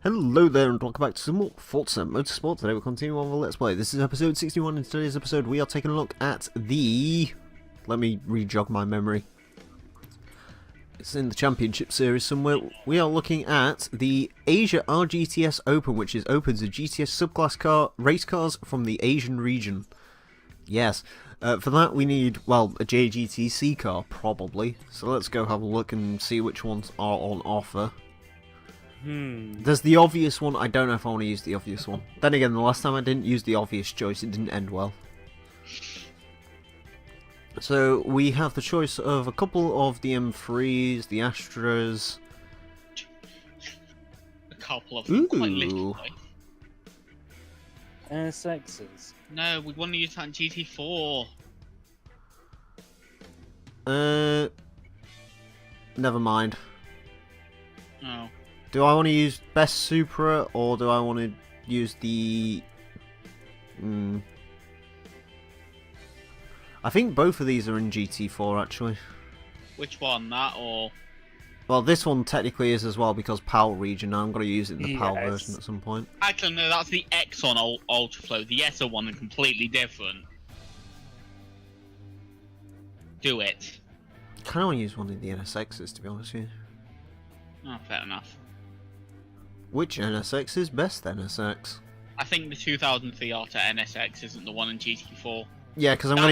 Hello there and welcome back to some more Forza Motorsport. Today we're continuing on with Let's Play. This is episode 61. In today's episode we are taking a look at the... Let me re-jog my memory. It's in the Championship Series somewhere. We are looking at the Asia R-GTS Open, which is open to GTS subclass race cars from the Asian region. Yes. For that we need, well, a JGTC car, probably. So let's go have a look and see which ones are on offer. There's the obvious one. I don't know if I want to use the obvious one. Then again, the last time I didn't use the obvious choice, it didn't end well. So we have the choice of a couple of the M3s, the Astras. A couple of them, quite literally. NSXs. No, we want to use that GT4. Never mind. Oh. Do I want to use Best Supra, or do I want to use the... I think both of these are in GT4, actually. Which one, that or... Well, this one technically is as well, because PAL region. I'm going to use it in the PAL version at some point. Actually, no, that's the Exxon Ultraflow. The ESO one is completely different. Do it. I kind of want to use one of the NSXs, to be honest with you. Oh, fair enough. Which NSX is best NSX? I think the 2003 Arta NSX isn't the one in GT4. Yeah, because I'm going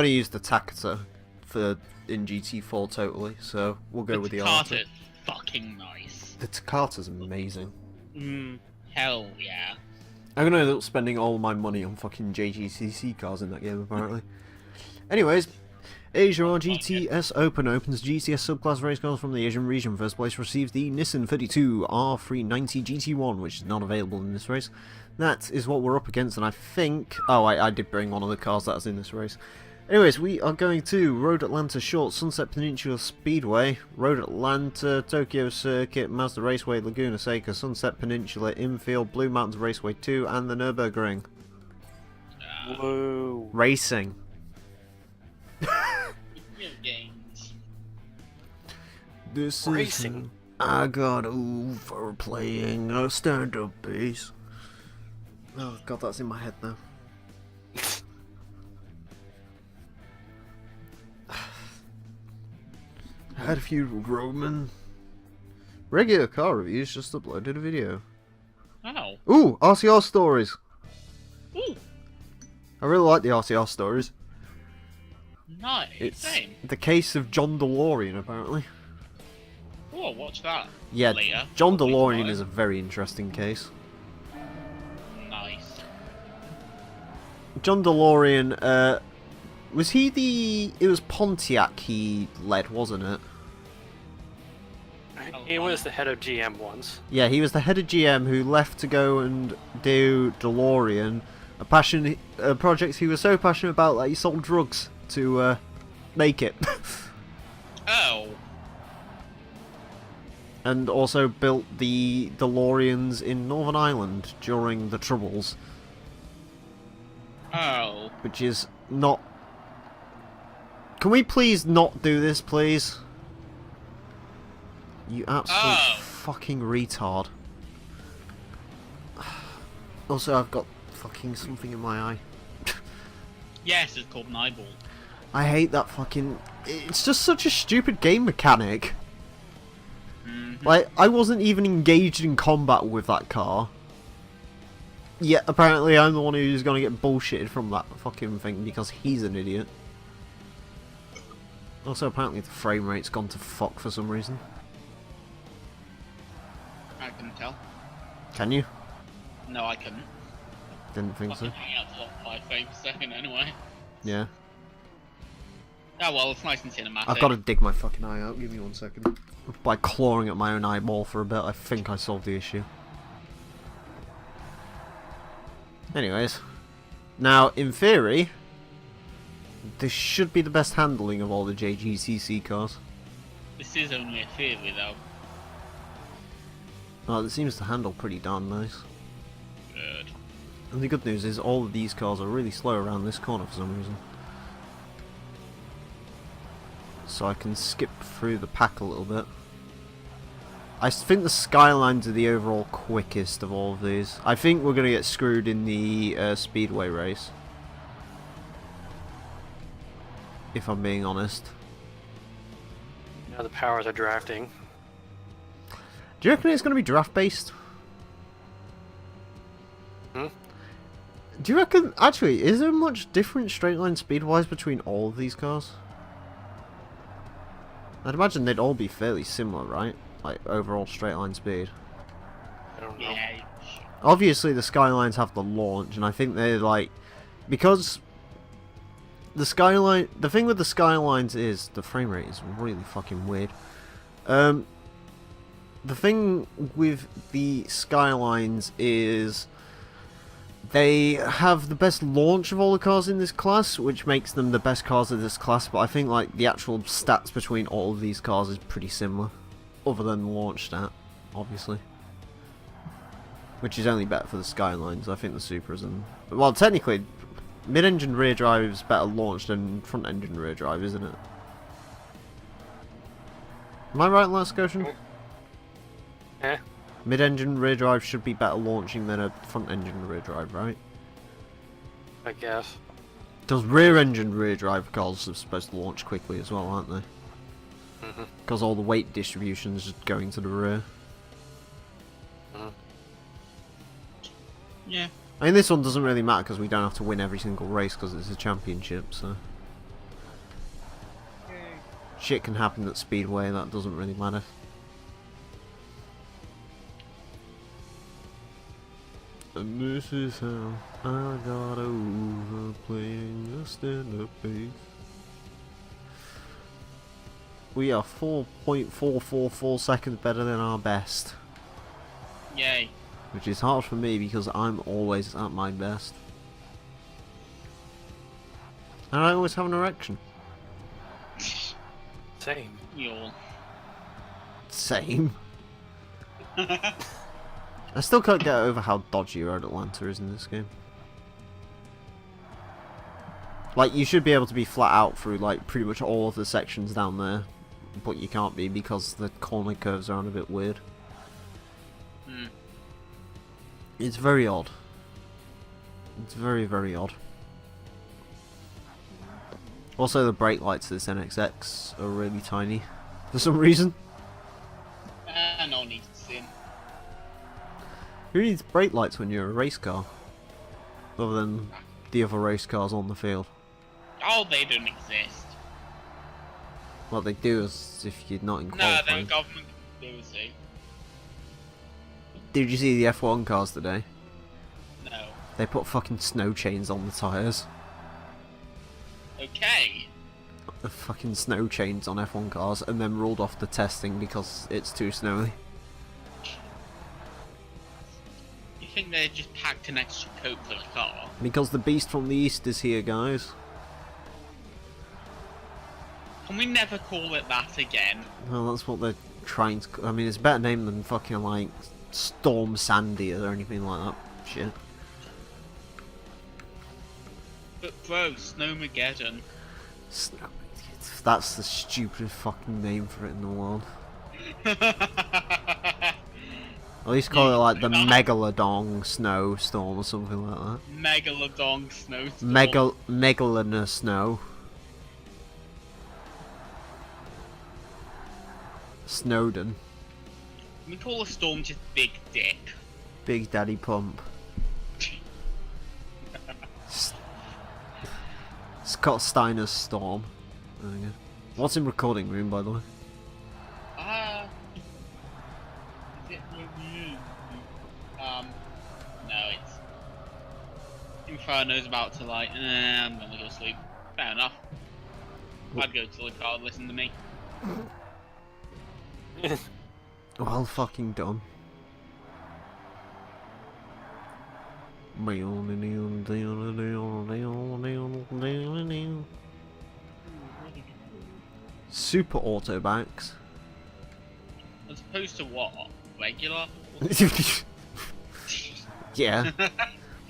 to use the Takata for in GT4 totally. So we'll go with the Arta. Takata's fucking nice. The Takata's amazing. Hell yeah. I'm going to end up spending all my money on fucking JGTC cars in that game apparently. Anyways. Asia R-GTS Open opens GTS subclass race cars from the Asian region. First place receives the Nissan 32 R390 GT1, which is not available in this race. That is what we're up against, and I think... Oh, I did bring one of the cars that's in this race. Anyways, we are going to Road Atlanta Short, Sunset Peninsula Speedway, Road Atlanta, Tokyo Circuit, Mazda Raceway, Laguna Seca, Sunset Peninsula, Infield, Blue Mountains Raceway 2, and the Nürburgring. Whoa. Racing. Games. This Racing. is I got over playing a stand-up bass. Oh god, that's in my head now. I had a few Roman. Regular car reviews just uploaded a video. Oh. Ooh, RCR stories. Ooh. I really like the RCR stories. Nice. It's Same. the case of John DeLorean, apparently. Oh, I'll watch that. Yeah, later. John DeLorean is a very interesting case. Nice. John DeLorean, was he the... It was Pontiac he led, wasn't it? He was the head of GM once. Yeah, he was the head of GM who left to go and do DeLorean, a project he was so passionate about that he sold drugs to make it. Oh. And also built the DeLoreans in Northern Ireland during the Troubles. Oh. Which is not... Can we please not do this, please? You absolute fucking retard. Also, I've got fucking something in my eye. Yes, it's called an eyeball. I hate that fucking... It's just such a stupid game mechanic. Like, I wasn't even engaged in combat with that car. Yet, apparently I'm the one who's gonna get bullshitted from that fucking thing because he's an idiot. Also, apparently the frame rate's gone to fuck for some reason. I couldn't tell. Can you? No, I couldn't. Didn't think so. Fucking hang out to like 5 frames a second anyway. Yeah. Oh well, it's nice and cinematic. I've got to dig my fucking eye out. Give me 1 second. By clawing at my own eyeball for a bit, I think I solved the issue. Anyways. Now, in theory, this should be the best handling of all the JGTC cars. This is only a theory though. Well, it seems to handle pretty darn nice. Good. And the good news is all of these cars are really slow around this corner for some reason. So I can skip through the pack a little bit. I think the Skylines are the overall quickest of all of these. I think we're going to get screwed in the Speedway race. If I'm being honest. Now the powers are drafting. Do you reckon it's going to be draft based? Hmm? Do you reckon... Actually, is there much different straight line speed-wise between all of these cars? I'd imagine they'd all be fairly similar, right? Like, overall straight line speed. I don't know. Yeah. Obviously, the Skylines have the launch, and I think they're like... Because... The Skyline... The thing with the Skylines is... The frame rate is really fucking weird. The thing with the Skylines is... They have the best launch of all the cars in this class, which makes them the best cars of this class, but I think like the actual stats between all of these cars is pretty similar. Other than the launch stat, obviously. Which is only better for the Skylines. I think the Supras and... Well, technically, mid-engine rear drive is better launched than front-engine rear drive, isn't it? Am I right, Last Goshen? Eh? Mid-engine rear drive should be better launching than a front-engine rear drive, right? I guess. Because rear-engine rear drive cars are supposed to launch quickly as well, aren't they? Mm-hmm. Because all the weight distribution is going to the rear. Mm-hmm. Yeah. I mean, this one doesn't really matter because we don't have to win every single race because it's a championship, so... Shit can happen at Speedway, that doesn't really matter. And this is how I got over playing a stand-up bass. We are 4.444 seconds better than our best. Yay. Which is hard for me because I'm always at my best. And I always have an erection. Same. Yawn. Same. I still can't get over how dodgy Road Atlanta is in this game. Like, you should be able to be flat out through, like, pretty much all of the sections down there. But you can't be because the corner curves are a bit weird. Hmm. It's very odd. It's very, very odd. Also, the brake lights of this NXX are really tiny. For some reason. No need to see him. Who needs brake lights when you're a race car? Other than the other race cars on the field. Oh, they don't exist. What they do is if you're not in No, qualifying. they're government conspiracy. Did you see the F1 cars today? No. They put fucking snow chains on the tyres. Okay. The fucking snow chains on F1 cars and then ruled off the testing because it's too snowy. You think they just packed an extra coat for the car? Because the beast from the east is here, guys. Can we never call it that again? Well, that's what they're trying to... I mean, it's a better name than fucking, like, Storm Sandy or anything like that shit. But bro, Snowmageddon. Snow... That's the stupidest fucking name for it in the world. At least call it, like, the Megalodon Snowstorm or something like that. Megalodon snowstorm. Megalodon Snow. Snowden. We call a storm just Big Dick. Big Daddy Pump. Scott Steiner's Storm. There we go. What's in recording room, by the way? Is it no, it's Inferno's about to light. I'm gonna go to sleep. Fair enough. I'd go to the car and listen to me. Well fucking done. Super auto backs. As opposed to what? Regular? Yeah.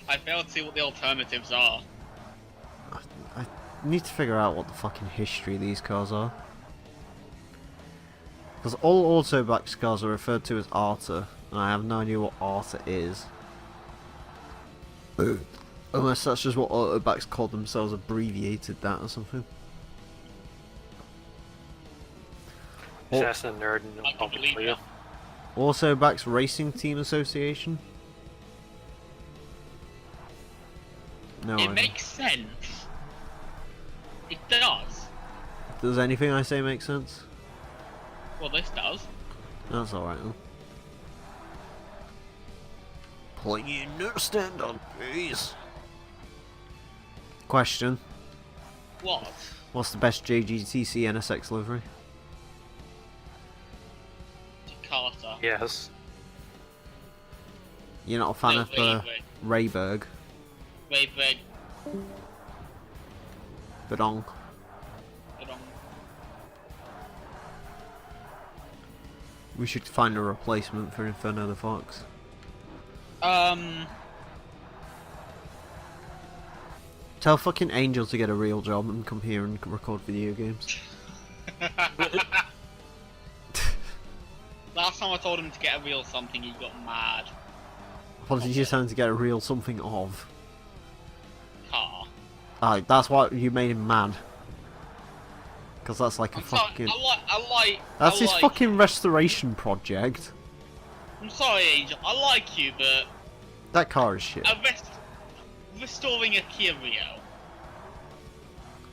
I failed to see what the alternatives are. I need to figure out what the fucking history of these cars are. Because all autoback cars are referred to as ARTA, and I have no idea what ARTA is. Unless that's just what autobacks call themselves, abbreviated that or something. Just ask the nerd and I they'll can help believe for you. it. Autobacks Racing Team Association? No It idea. makes sense. It does. Does anything I say make sense? Well, this does. That's alright then. Playing no stand-up, please. Question. What? What's the best JGTC NSX livery? Carter. Yes. You're not a fan No, of Rayburg. Rayburg? Rayburg. Bedong. We should find a replacement for Inferno the Fox. Tell fucking Angel to get a real job and come here and record video games. Last time I told him to get a real something, he got mad. What did you tell him to get a real something of? Car. Ah, that's why you made him mad. Because that's like a I'm sorry, fucking... That's That's his fucking restoration project. I'm sorry, Angel. I like you, but That car is shit. restoring a Kia Rio.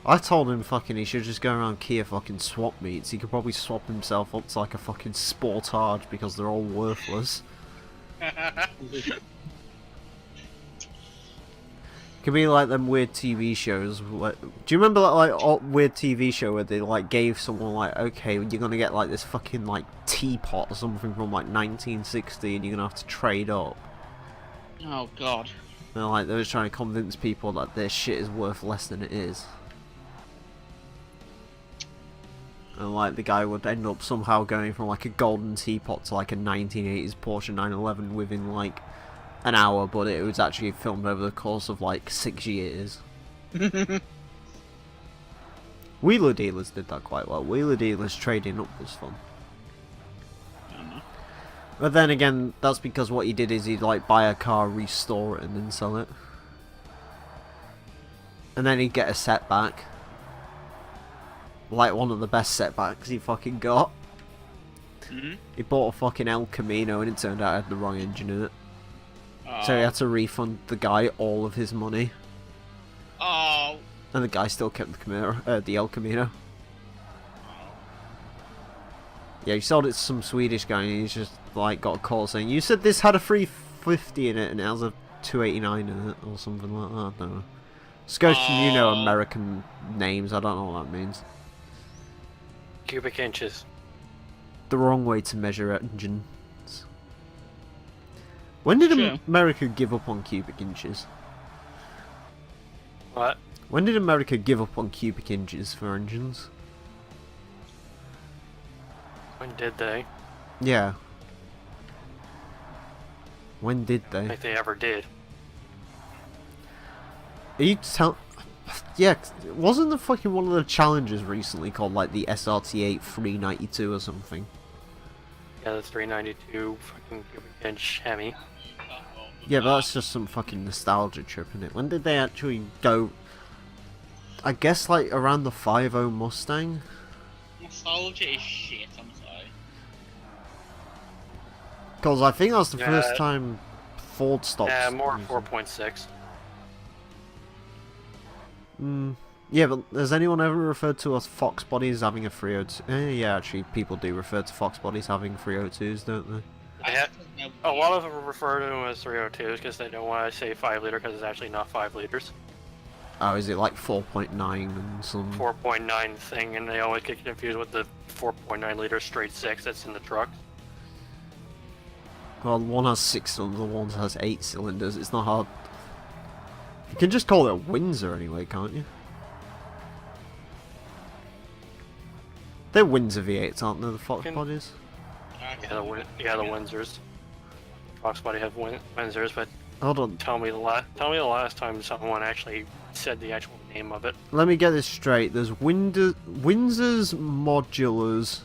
I told him fucking he should just go around Kia fucking swap meets. He could probably swap himself up to like a fucking Sportage because they're all worthless. Could be like them weird TV shows. Like, do you remember that like weird TV show where they like gave someone like, okay, you're gonna get like this fucking like teapot or something from like 1960, and you're gonna have to trade up. Oh God. And like they was trying to convince people that their shit is worth less than it is. And like the guy would end up somehow going from like a golden teapot to like a 1980s Porsche 911 within like an hour, but it was actually filmed over the course of like 6 years. Wheeler Dealers did that quite well. Wheeler Dealers trading up was fun. But then again, that's because what he did is he'd like buy a car, restore it, and then sell it. And then he'd get a setback. Like one of the best setbacks he fucking got. He bought a fucking El Camino and it turned out it had the wrong engine in it. So he had to refund the guy all of his money. Oh. And the guy still kept the Camaro, the El Camino. Yeah, he sold it to some Swedish guy and he's just like got a call saying, you said this had a 350 in it and it has a 289 in it or something like that. I don't know. Scotian, you know American names, I don't know what that means. Cubic inches. The wrong way to measure engines. When did Sure. America give up on cubic inches? What? When did America give up on cubic inches for engines? When did they? Yeah. When did I they? think they ever did. Are you tell? Yeah, wasn't the fucking one of the challenges recently called like the SRT8 392 or something? Yeah, the 392 fucking cubic inch Hemi. Yeah, but that's just some fucking nostalgia trip, isn't it? When did they actually go? I guess like around the 5.0 Mustang. Nostalgia is shit, I'm sorry. Because I think that's the Yeah. first time Ford stopped. Yeah, more using- 4.6. Yeah, but has anyone ever referred to us Fox bodies having a 302? Yeah, actually, people do refer to Fox bodies having 302s, don't they? A lot of them refer to them as 302s because they don't want to say 5 liter because it's actually not 5 liters. Oh, is it like 4.9 and some... 4.9 thing, and they always get confused with the 4.9 liter straight 6 that's in the truck. Well, one has 6 cylinders, the one has 8 cylinders. It's not hard. You can just call it a Windsor anyway, can't you? They're Windsor V8s, aren't they, the Fox bodies? Yeah, the Windsors. Fox body have Windsors, but Hold on. tell me the last time someone actually said the actual name of it. Let me get this straight. There's Windsor's Modulars,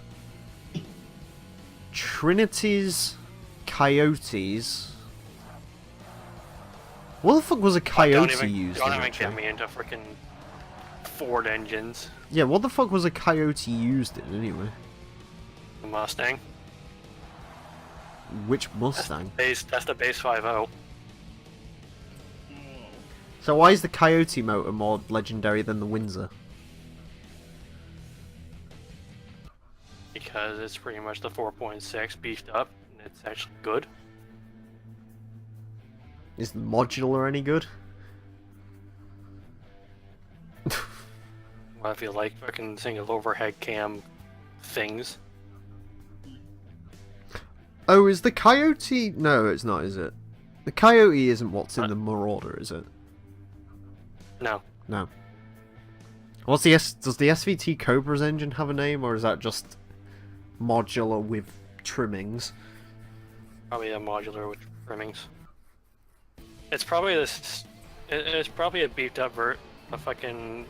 Trinity's Coyotes. What the fuck was a Coyote used Don't in, even actually? get me into freaking Ford engines. Yeah, what the fuck was a Coyote used in, anyway? The Mustang. Which Mustang? That's the base 5.0. So why is the Coyote motor more legendary than the Windsor? Because it's pretty much the 4.6 beefed up, and it's actually good. Is the modular any good? Well, if you like fucking single overhead cam things. Oh, is the Coyote... No, it's not, is it? The Coyote isn't what's in the Marauder, is it? No. No. What's the Does the SVT Cobra's engine have a name, or is that just modular with trimmings? Probably a modular with trimmings. It's probably this. It's probably a beefed up a fucking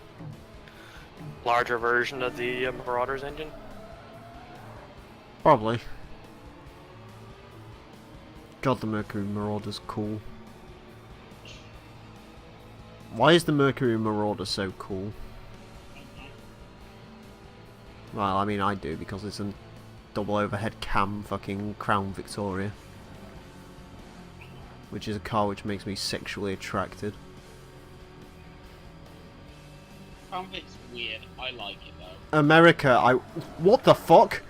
larger version of the Marauder's engine. Probably. God, the Mercury Marauder's cool. Why is the Mercury Marauder so cool? Well, I mean, I do, because it's a double overhead cam fucking Crown Victoria. Which is a car which makes me sexually attracted. It's weird. I like it though. America, what the fuck?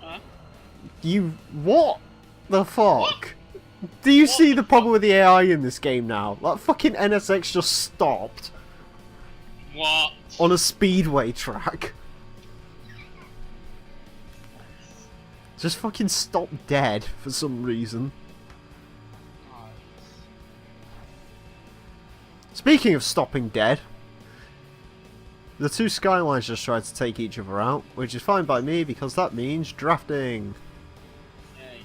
Huh? What the fuck? Do you see the problem with the AI in this game now? That fucking NSX just stopped What? on a speedway track. Just fucking stopped dead for some reason. Speaking of stopping dead, the two Skylines just tried to take each other out, which is fine by me because that means drafting. Yay.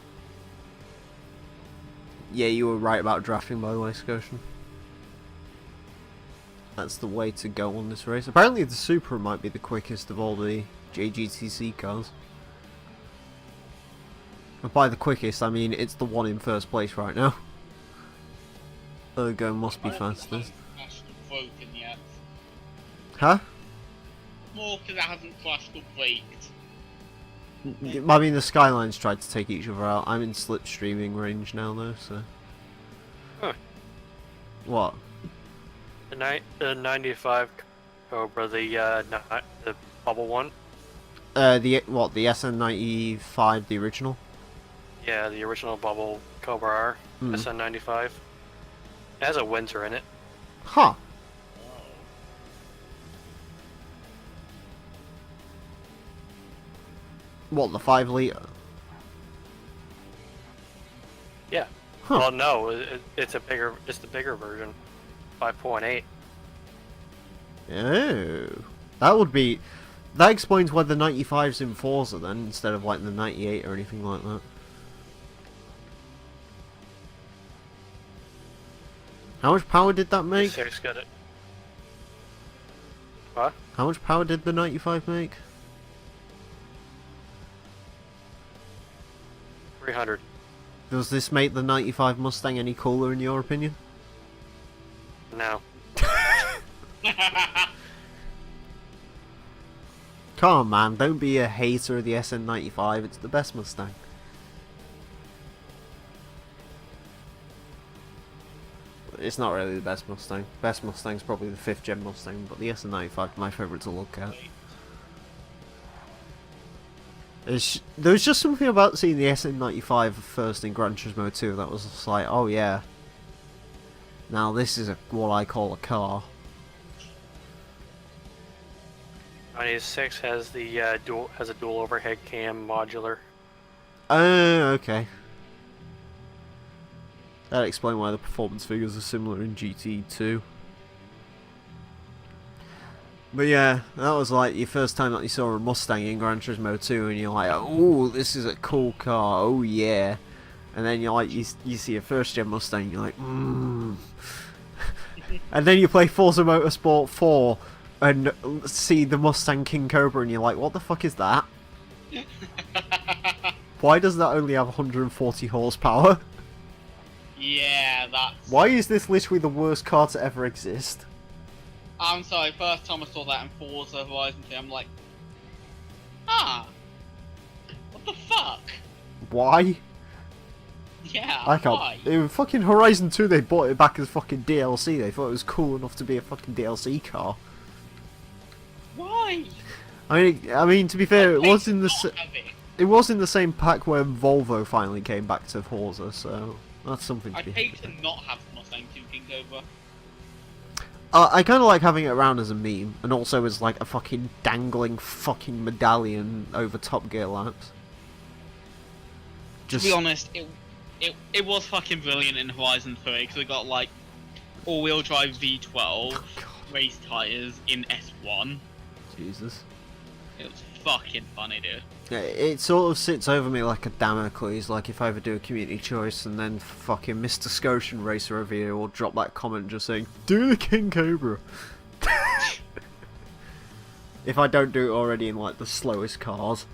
Yeah, you were right about drafting, by the way, Scotian. That's the way to go on this race. Apparently the Supra might be the quickest of all the JGTC cars. And by the quickest, I mean it's the one in first place right now. Ergo must be fastest. Broken yet. Huh? More because it hasn't crashed or braked. I mean, the Skylines tried to take each other out. I'm in slipstreaming range now, though, so... Huh. What? The 95 Cobra, the bubble one. The SN95, the original? Yeah, the original bubble Cobra R, SN95. It has a Windsor in it. Huh. What, the 5 litre? Yeah. Huh. Well, no, it's the bigger version, 5.8. Oh. That explains why the 95's in Forza then, instead of like the 98 or anything like that. How much power did that make? Six got it. What? How much power did the 95 make? 300. Does this make the 95 Mustang any cooler in your opinion? No. Come on, man, don't be a hater of the SN95, it's the best Mustang. It's not really the best Mustang. Best Mustang's probably the 5th gen Mustang, but the SN95 is my favourite to look at. There was just something about seeing the SN95 first in Gran Turismo 2 that was just like, oh yeah. Now this is what I call a car. 96 has the a dual overhead cam modular. Oh, okay. That explains why the performance figures are similar in GT2. But yeah, that was like your first time that you saw a Mustang in Gran Turismo 2 and you're like, oh, this is a cool car, oh yeah. And then you're like, you see a first gen Mustang, you're like, And then you play Forza Motorsport 4 and see the Mustang King Cobra and you're like, what the fuck is that? Why does that only have 140 horsepower? Yeah, that's... Why is this literally the worst car to ever exist? I'm sorry, first time I saw that in Forza Horizon 2, I'm like... Huh? What the fuck? Why? Yeah, I can't. why? In fucking Horizon 2, they bought it back as fucking DLC. They thought it was cool enough to be a fucking DLC car. Why? I mean, to be fair, it was in the Not have it. it was in the same pack when Volvo finally came back to Forza, so that's something to I'd be. hate to not have the Mustang 2 King Cobra. I kind of like having it around as a meme, and also as like a fucking dangling fucking medallion over Top Gear laps. To be honest, it was fucking brilliant in Horizon 3 because we got like all-wheel drive V12 Oh, God. race tires in S1. Jesus. It was fucking funny, dude. Yeah, it sort of sits over me like a Damocles, like if I ever do a community choice and then fucking Mr. Scotian Racer over here will drop that comment just saying, do the King Cobra. If I don't do it already in like the slowest cars.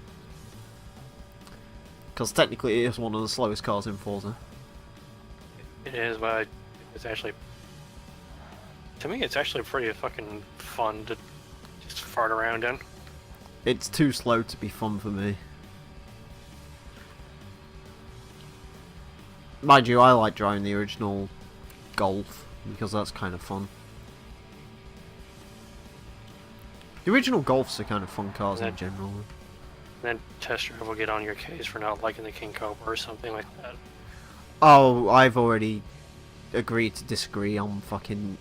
Because technically it is one of the slowest cars in Forza. It is, but it's actually... To me, it's actually pretty fucking fun to just fart around in. It's too slow to be fun for me. Mind you, I like driving the original Golf, because that's kind of fun. The original Golfs are kind of fun cars in general. Then test drive will get on your case for not liking the King Cobra or something like that. Oh, I've already agreed to disagree on fucking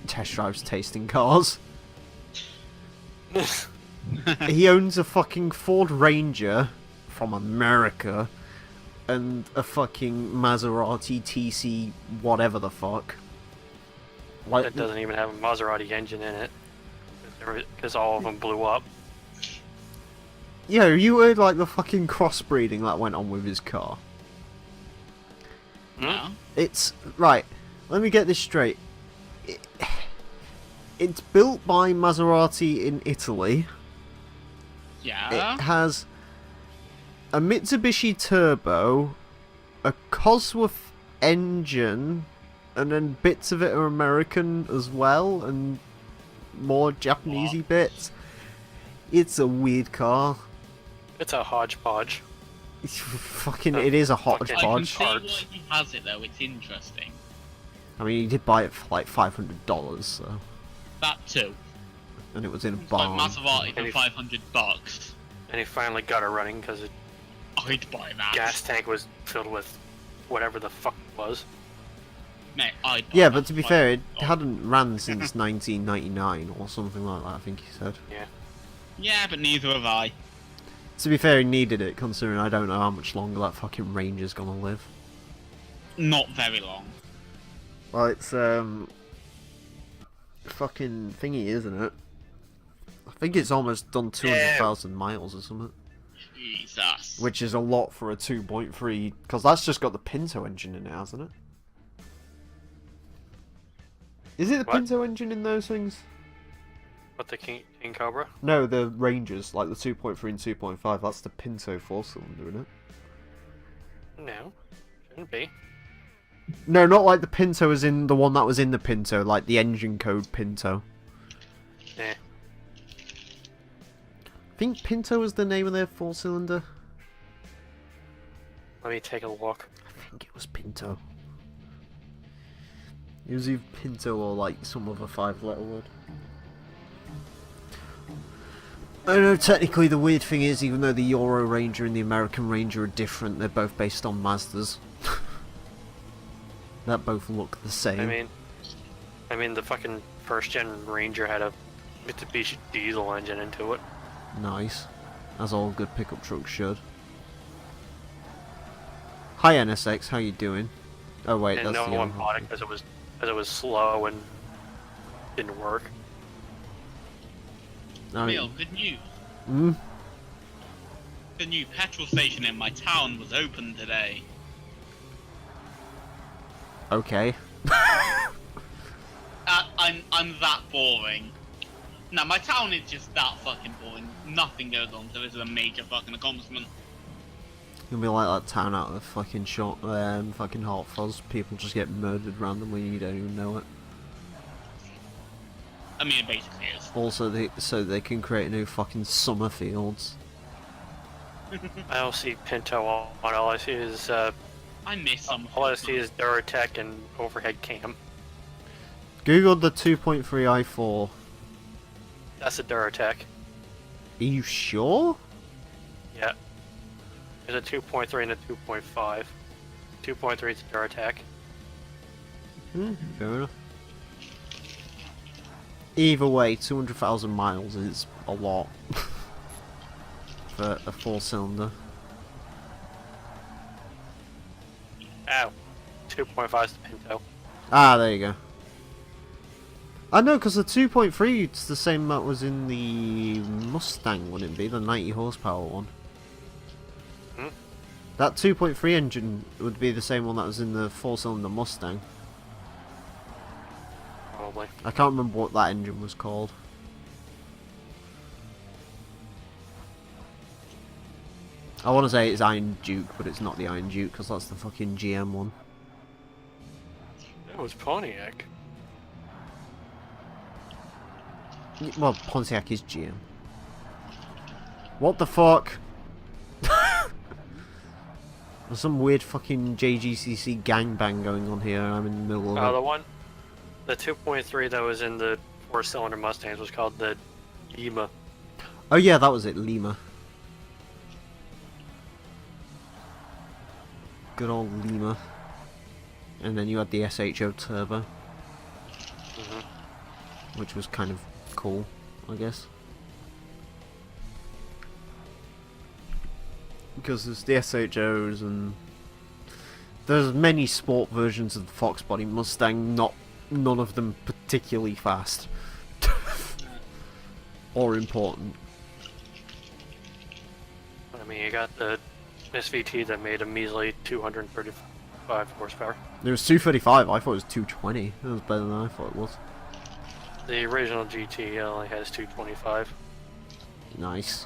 test drives tasting cars. He owns a fucking Ford Ranger from America and a fucking Maserati TC whatever the fuck. Like, That doesn't even have a Maserati engine in it. Because all of them blew up. yeah, you heard like the fucking crossbreeding that went on with his car. No? It's right. Let me get this straight. It's built by Maserati in Italy. Yeah? It has a Mitsubishi turbo, a Cosworth engine, and then bits of it are American as well, and more Japanesey bits. It's a weird car. It's a hodgepodge. Fucking, it is a I can hodgepodge. see why he has it though, it's interesting. I mean, he did buy it for like $500, so, That too. and it was in a It's like barn. Maserati And for if- $500. And he finally got it running because the I'd buy that. gas tank was filled with whatever the fuck it was. Mate, I'd buy Yeah, that but to be for fair, it $500. hadn't ran since 1999 or something like that, I think he said. Yeah. Yeah, but neither have I. To be fair, he needed it, considering I don't know how much longer that fucking Ranger's gonna live. Not very long. Well, it's, fucking thingy, isn't it? I think it's almost done 200,000 miles or something. Jesus. Which is a lot for a 2.3, because that's just got the Pinto engine in it, hasn't it? Is it the What? Pinto engine in those things? What, the King Cobra? No, the Rangers, like the 2.3 and 2.5, that's the Pinto 4-cylinder, isn't it? No. Shouldn't be. No, not like the Pinto as in the one that was in the Pinto, like the engine code Pinto. Yeah. I think Pinto was the name of their 4-cylinder. Let me take a look. I think it was Pinto. It was either Pinto or like some other 5-letter word. I know technically the weird thing is, even though the Euro Ranger and the American Ranger are different, they're both based on Mazdas. That both look the same. I mean, the fucking first-gen Ranger had a Mitsubishi diesel engine into it. Nice. As all good pickup trucks should. Hi NSX, how you doing? Oh wait, And that's no the one other bought it because it was slow and didn't work. one. Real good news. Mm? The new petrol station in my town was open today. Okay. I'm that boring. Now my town is just that fucking boring. Nothing goes on, so this is a major fucking accomplishment. It'll be like that town out of fucking fucking Hot Fuzz. People just get murdered randomly and you don't even know it. I mean, it basically is. Also, so they can create new fucking summer fields. I don't see Pinto on. All I see is I miss some. all I see is Duratec and overhead cam. Google the 2.3 i4. That's a Duratec. Are you sure? Yeah. There's a 2.3 and a 2.5. 2.3 is a Duratec. Fair enough. Either way, 200,000 miles is a lot for a 4-cylinder. Ow. 2.5 is the Pinto. Ah, there you go. I know, because the 2.3 it's the same that was in the Mustang, wouldn't it be? The 90 horsepower one. Hmm? That 2.3 engine would be the same one that was in the 4-cylinder Mustang. Probably. I can't remember what that engine was called. I want to say it's Iron Duke, but it's not the Iron Duke, because that's the fucking GM one. That was Pontiac. Well, Pontiac is GM. What the fuck? There's some weird fucking JGTC gangbang going on here, and I'm in the middle of it. The 2.3 that was in the 4-cylinder Mustangs was called the Lima. Oh yeah, that was it, Lima. Good old Lima. And then you had the SHO Turbo. Which was kind of cool, I guess. Because there's the SHOs and there's many sport versions of the Fox Body Mustang, none of them particularly fast. Or important. I mean, you got the SVT that made a measly 235 horsepower. It was 235, I thought it was 220. That was better than I thought it was. The original GT only has 225. Nice.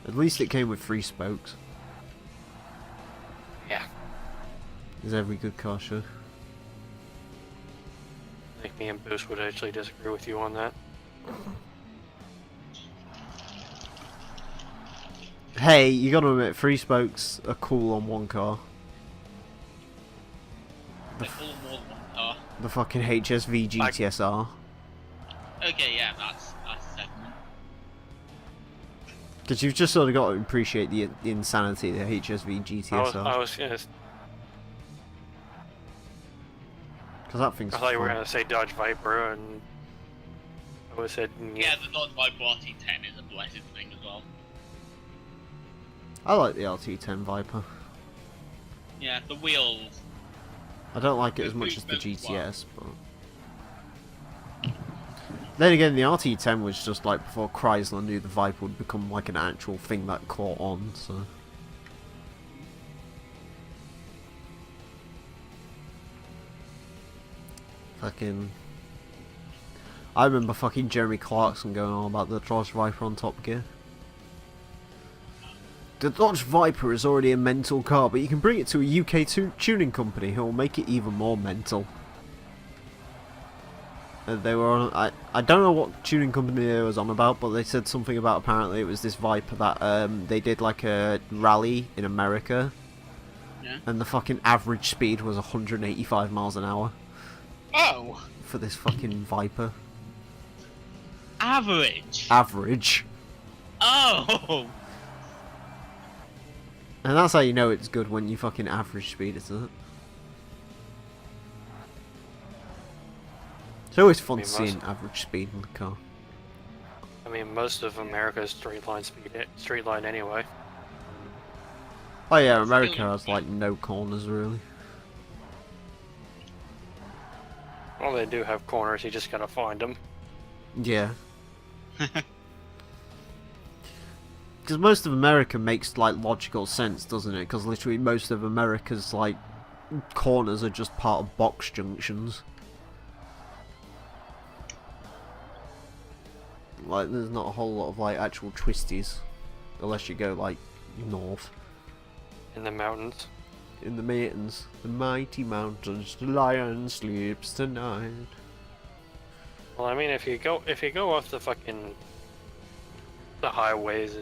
At least it came with 3 spokes. Yeah. As every good car should. I think me and Boost would actually disagree with you on that. Hey, you gotta admit, 3 spokes are cool on one car. They're full of more than one car. The fucking HSV GTSR. Okay, yeah, that's segment. Because you've just sort of got to appreciate the insanity of the HSV GTSR. I was gonna. Because that thing's I thought you were fun. gonna say Dodge Viper, and I would have said Yeah, the Dodge Viper RT10 is a blessed thing as well. I like the RT10 Viper. Yeah, the wheels. I don't like it The as much as the movement as GTS, but... Then again, the RT10 was just like before Chrysler knew the Viper would become like an actual thing that caught on, so... Fucking... I remember fucking Jeremy Clarkson going on about the Dodge Viper on Top Gear. The Dodge Viper is already a mental car, but you can bring it to a UK tuning company who will make it even more mental. They were on, I don't know what tuning company it was on about, but they said something about apparently it was this Viper that they did like a rally in America, Yeah. and the fucking average speed was 185 miles an hour Oh! for this fucking Viper. Average! Average. Oh! And that's how you know it's good, when you fucking average speed, isn't it? It's always fun seeing average speed in the car. I mean, most of America is straight line anyway. Oh yeah, America has like no corners really. Well, they do have corners. You just gotta find them. Yeah. Because most of America makes like logical sense, doesn't it? Because literally most of America's like corners are just part of box junctions. Like there's not a whole lot of like actual twisties, unless you go like North. In the mountains. In the mountains. The mighty mountains. The lion sleeps tonight. Well, I mean, if you go off the highways,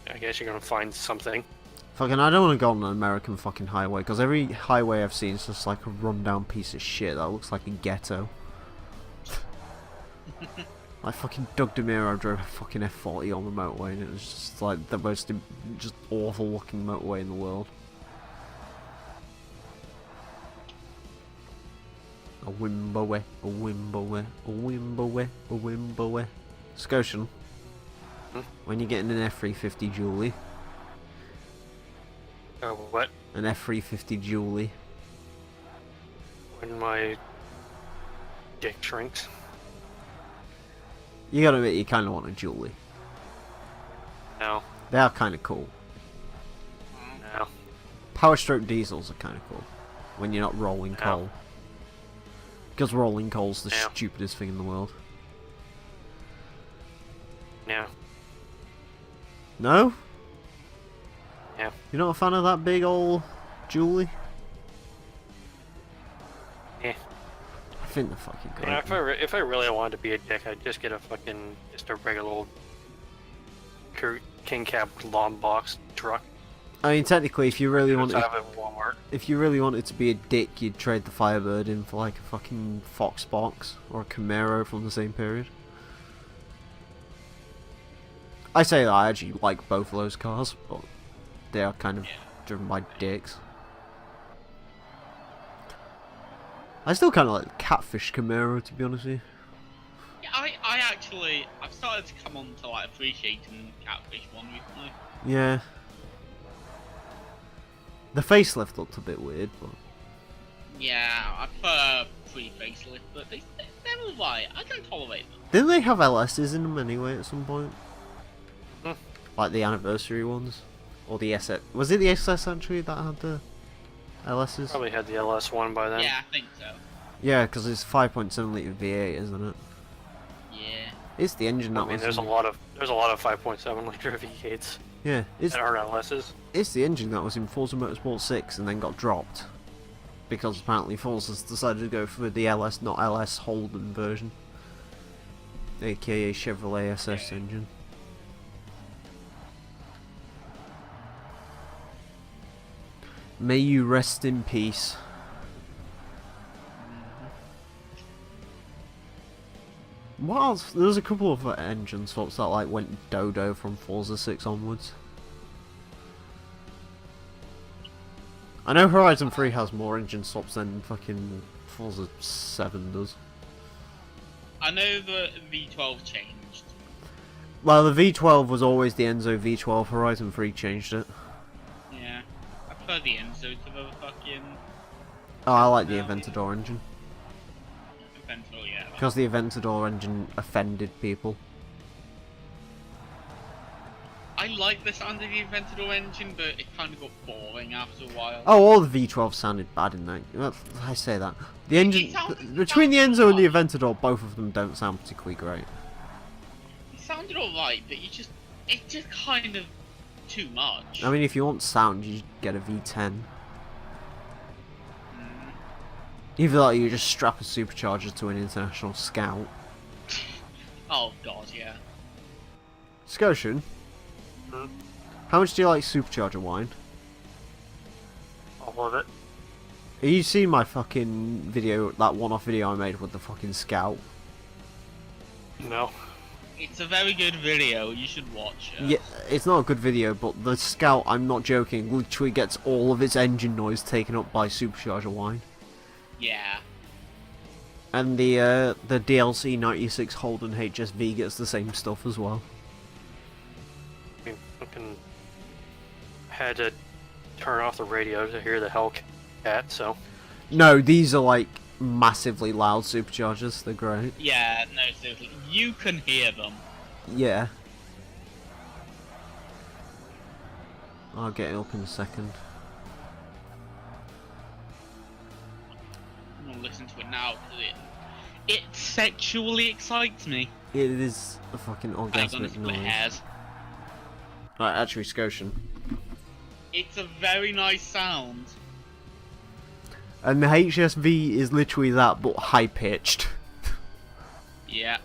I guess you're gonna find something. Fucking, I don't want to go on an American fucking highway, because every highway I've seen is just like a rundown piece of shit that looks like a ghetto. Like fucking Doug DeMuro drove a fucking F40 on the motorway, and it was just like the most just awful looking motorway in the world. A Wimbowe, a Wimbowe, a Wimbowe, a Wimbowe. Scotian, when you're getting an F350 Julie. Oh, what? An F350 Julie. When my dick shrinks. You gotta admit, you kind of want a Julie. No. They are kind of cool. No. Power stroke diesels are kind of cool. When you're not rolling coal. Because rolling coal's the stupidest thing in the world. No. No? Yeah. You're not a fan of that big old Julie? Yeah. I think they're fucking great. Yeah, if I really wanted to be a dick, I'd just get a regular old king cab lawn box truck. I mean, technically, if you really wanted, Walmart. if you really wanted to be a dick, you'd trade the Firebird in for like a fucking Fox box or a Camaro from the same period. I say that I actually like both of those cars, but they are kind of driven by dicks. I still kind of like Catfish Camaro, to be honest with you. Yeah, I've started to come on to like appreciating the Catfish one recently. Yeah. The facelift looked a bit weird, but... Yeah, I prefer pre-facelift, but they're alright. I can tolerate them. Didn't they have LSs in them anyway at some point? Hmm. Like the anniversary ones? Or the SS... Was it the SS actually that had the LSs? Probably had the LS one by then. Yeah, I think so. Yeah, because it's 5.7 litre V8, isn't it? Yeah. It's the engine that I mean, was... there's a lot of 5.7 liter V8s Yeah, it's that aren't LSs. It's the engine that was in Forza Motorsport 6 and then got dropped. Because apparently Forza's decided to go for the LS, not LS Holden version. AKA Chevrolet SS engine. May you rest in peace. What else? There's a couple of engine swaps that like went dodo from Forza 6 onwards. I know Horizon 3 has more engine swaps than fucking Forza 7 does. I know the V12 changed. Well, the V12 was always the Enzo V12, Horizon 3 changed it. Yeah. I prefer the Enzo to the fucking... Oh, I like the Aventador engine. Aventador, yeah. Because the Aventador engine offended people. I like the sound of the Aventador engine, but it kind of got boring after a while. Oh, all the V12 sounded bad in that. Well, I say that. The engine... Between the Enzo and the Aventador, both of them don't sound particularly great. It sounded alright, but it's just kind of too much. I mean, if you want sound, you get a V10. Either that or you just strap a supercharger to an International Scout. Oh god, yeah. Scotian, how much do you like supercharger wine? All of it. Have you seen my fucking video, that one-off video I made with the fucking Scout? No. It's a very good video, you should watch it. Yeah, it's not a good video, but the Scout, I'm not joking, literally gets all of its engine noise taken up by supercharger wine. Yeah. And the DLC 96 Holden HSV gets the same stuff as well. I fucking had to turn off the radio to hear the Hellcat, so... No, these are like massively loud superchargers, they're great. Yeah, no, seriously. You can hear them. Yeah. I'll get it up in a second. I'm gonna listen to it now, because it sexually excites me. It is a fucking I'm gonna orgasmic split noise. hairs. Right, actually, Scotian. It's a very nice sound. And the HSV is literally that, but high pitched. Yeah.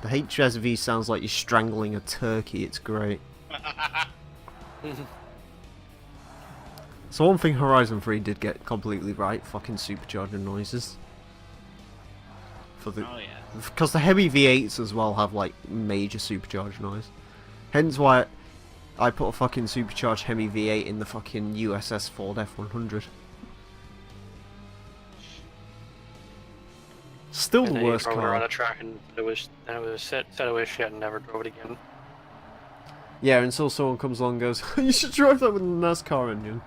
The HSV sounds like you're strangling a turkey. It's great. So one thing Horizon 3 did get completely right: fucking supercharger noises. For the, Oh yeah. because the heavy V8s as well have like major supercharged noise. Hence why I put a fucking supercharged Hemi V8 in the fucking USS Ford F100. Still And the then you worst drove it around car. a track and it was said I wish you had never drove it again. Yeah, until someone comes along and goes, you should drive that with a NASCAR engine.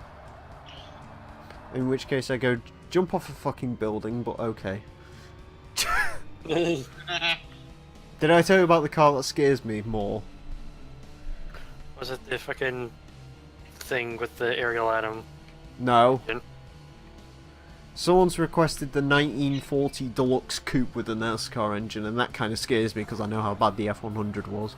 In which case I go, jump off a fucking building, but okay. Did I tell you about the car that scares me more? Was it the fucking thing with the aerial atom? No. Engine? Someone's requested the 1940 Deluxe Coupe with a NASCAR engine, and that kind of scares me because I know how bad the F100 was.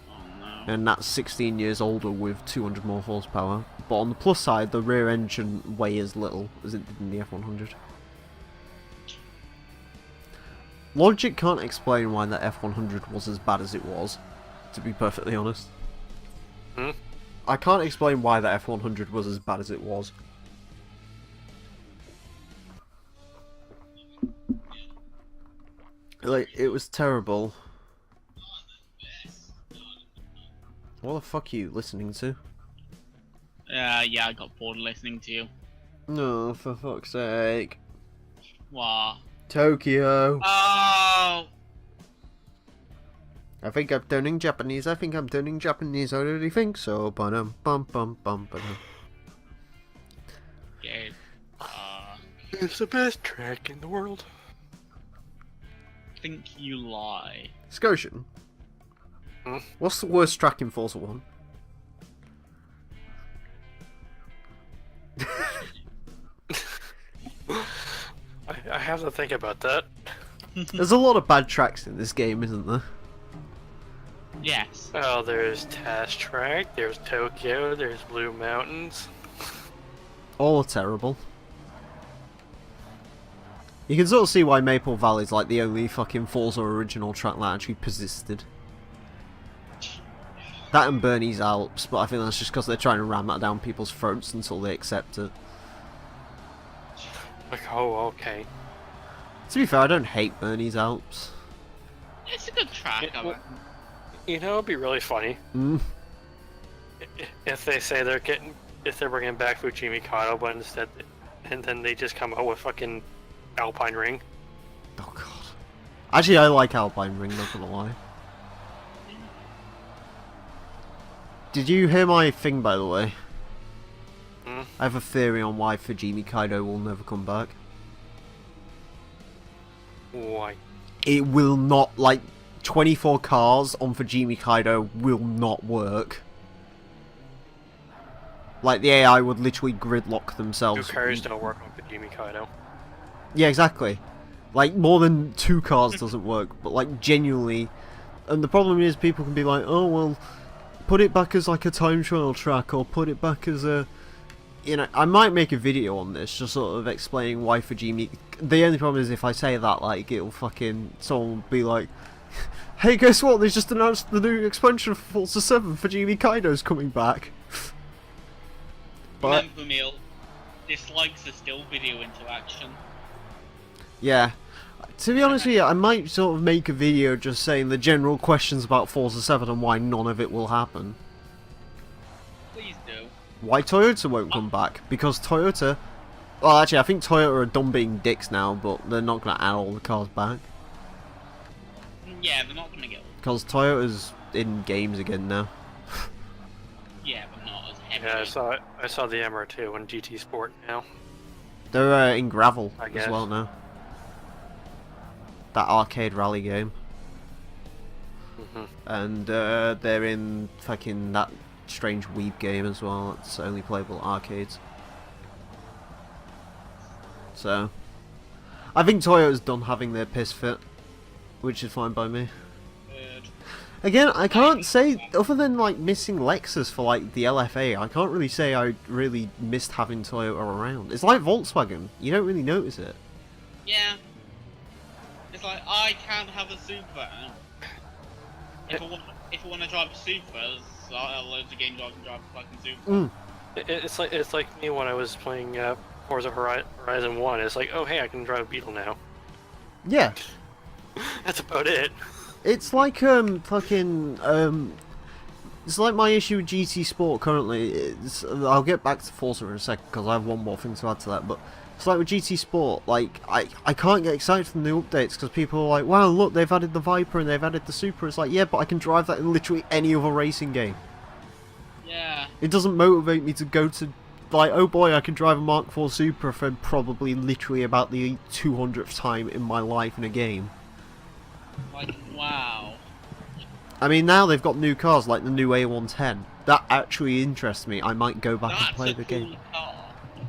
Oh no. And that's 16 years older with 200 more horsepower. But on the plus side, the rear engine weighs as little as it did in the F100. Logic can't explain why the F100 was as bad as it was, to be perfectly honest. Hmm? I can't explain why the F100 was as bad as it was. Like, it was terrible. What the fuck are you listening to? Yeah, I got bored listening to you. No, for fuck's sake. Wow. Tokyo. Oh! I think I'm turning Japanese. I think I'm turning Japanese. I already think so. Bum bum bum bum bum. Okay. It's the best track in the world. Think you lie. Scotian. Hmm? What's the worst track in Forza 1? I have to think about that. There's a lot of bad tracks in this game, isn't there? Yes. Oh, there's Test Track, there's Tokyo, there's Blue Mountains. All are terrible. You can sort of see why Maple Valley's like the only fucking Forza original track that actually persisted. That and Bernese Alps, but I think that's just because they're trying to ram that down people's throats until they accept it. Like, oh, okay. To be fair, I don't hate Bernese Alps. It's a good track. Well, you know, it'd be really funny if they say if they're bringing back Fujimi Kato, but instead, and then they just come out with fucking Alpine Ring. Oh god. Actually, I like Alpine Ring, not gonna lie. Did you hear my thing, by the way? Hmm? I have a theory on why Fujimi Kaido will never come back. Why? It will not, like, 24 cars on Fujimi Kaido will not work. Like, the AI would literally gridlock themselves. 2 cars don't work on Fujimi Kaido. Yeah, exactly. Like, more than 2 cars doesn't work, but, like, genuinely... And the problem is people can be like, oh, well, put it back as, like, a time trial track, or put it back as a... You know, I might make a video on this, just sort of explaining why Fujimi... The only problem is if I say that, like, it'll fucking... Someone will be like, hey, guess what? They just announced the new expansion for Forza 7. Fujimi Kaido's coming back. But... Remember, Emile, dislikes are still video interaction. Yeah. To be honest with you, I might sort of make a video just saying the general questions about Forza 7 and why none of it will happen. Please do. Why Toyota won't come back? Because Toyota... Well, actually, I think Toyota are done being dicks now, but they're not going to add all the cars back. Yeah, they're not gonna get. Because Toyota's in games again now. Yeah, but not as heavy. Yeah, I saw the MR2 in GT Sport now. They're in gravel I as guess. well now. That arcade rally game. Hmm. And they're in fucking that strange Weeb game as well. It's only playable at arcades. So, I think Toyota's done having their piss fit, which is fine by me. Good. Again, I can't say, other than like missing Lexus for like the LFA, I can't really say I really missed having Toyota around. It's like Volkswagen, you don't really notice it. Yeah. It's like, I can't have a Supra. If I want to drive a Supra, there's loads of games I can drive a fucking Supra. It's like me when I was playing Forza Horizon 1. It's like, oh hey, I can drive a Beetle now. Yeah. That's about it. It's like it's like my issue with GT Sport currently. I'll get back to Forza in a second because I have one more thing to add to that. But it's like with GT Sport, like I can't get excited from the updates because people are like, wow, look, they've added the Viper and they've added the Supra. It's like, yeah, but I can drive that in literally any other racing game. Yeah. It doesn't motivate me to go to, like, oh boy, I can drive a Mark IV Supra for probably literally about the 200th time in my life in a game. Like, wow. I mean, now they've got new cars like the new A110. That actually interests me. I might go back and play the game. Car.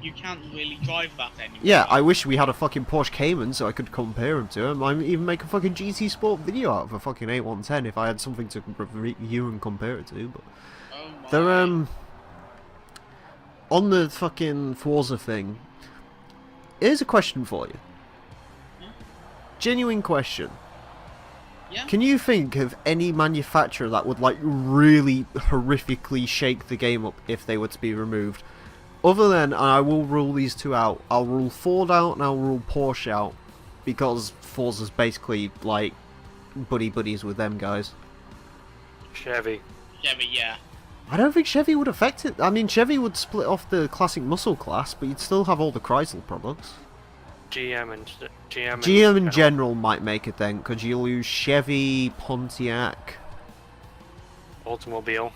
You can't really drive that anymore. Yeah, I wish we had a fucking Porsche Cayman so I could compare them to them. I might even make a fucking GT Sport video out of a fucking A110 if I had something to review and compare it to. But they're on the fucking Forza thing. Here's a question for you. Genuine question. Yeah? Can you think of any manufacturer that would like really horrifically shake the game up if they were to be removed? Other than, and I will rule these two out, I'll rule Ford out and I'll rule Porsche out because Forza's basically like buddies with them guys. Chevy, yeah. I don't think Chevy would affect it. I mean, Chevy would split off the classic muscle class, but you'd still have all the Chrysler products. GM in general might make it then, because you lose Chevy, Pontiac. Oldsmobile.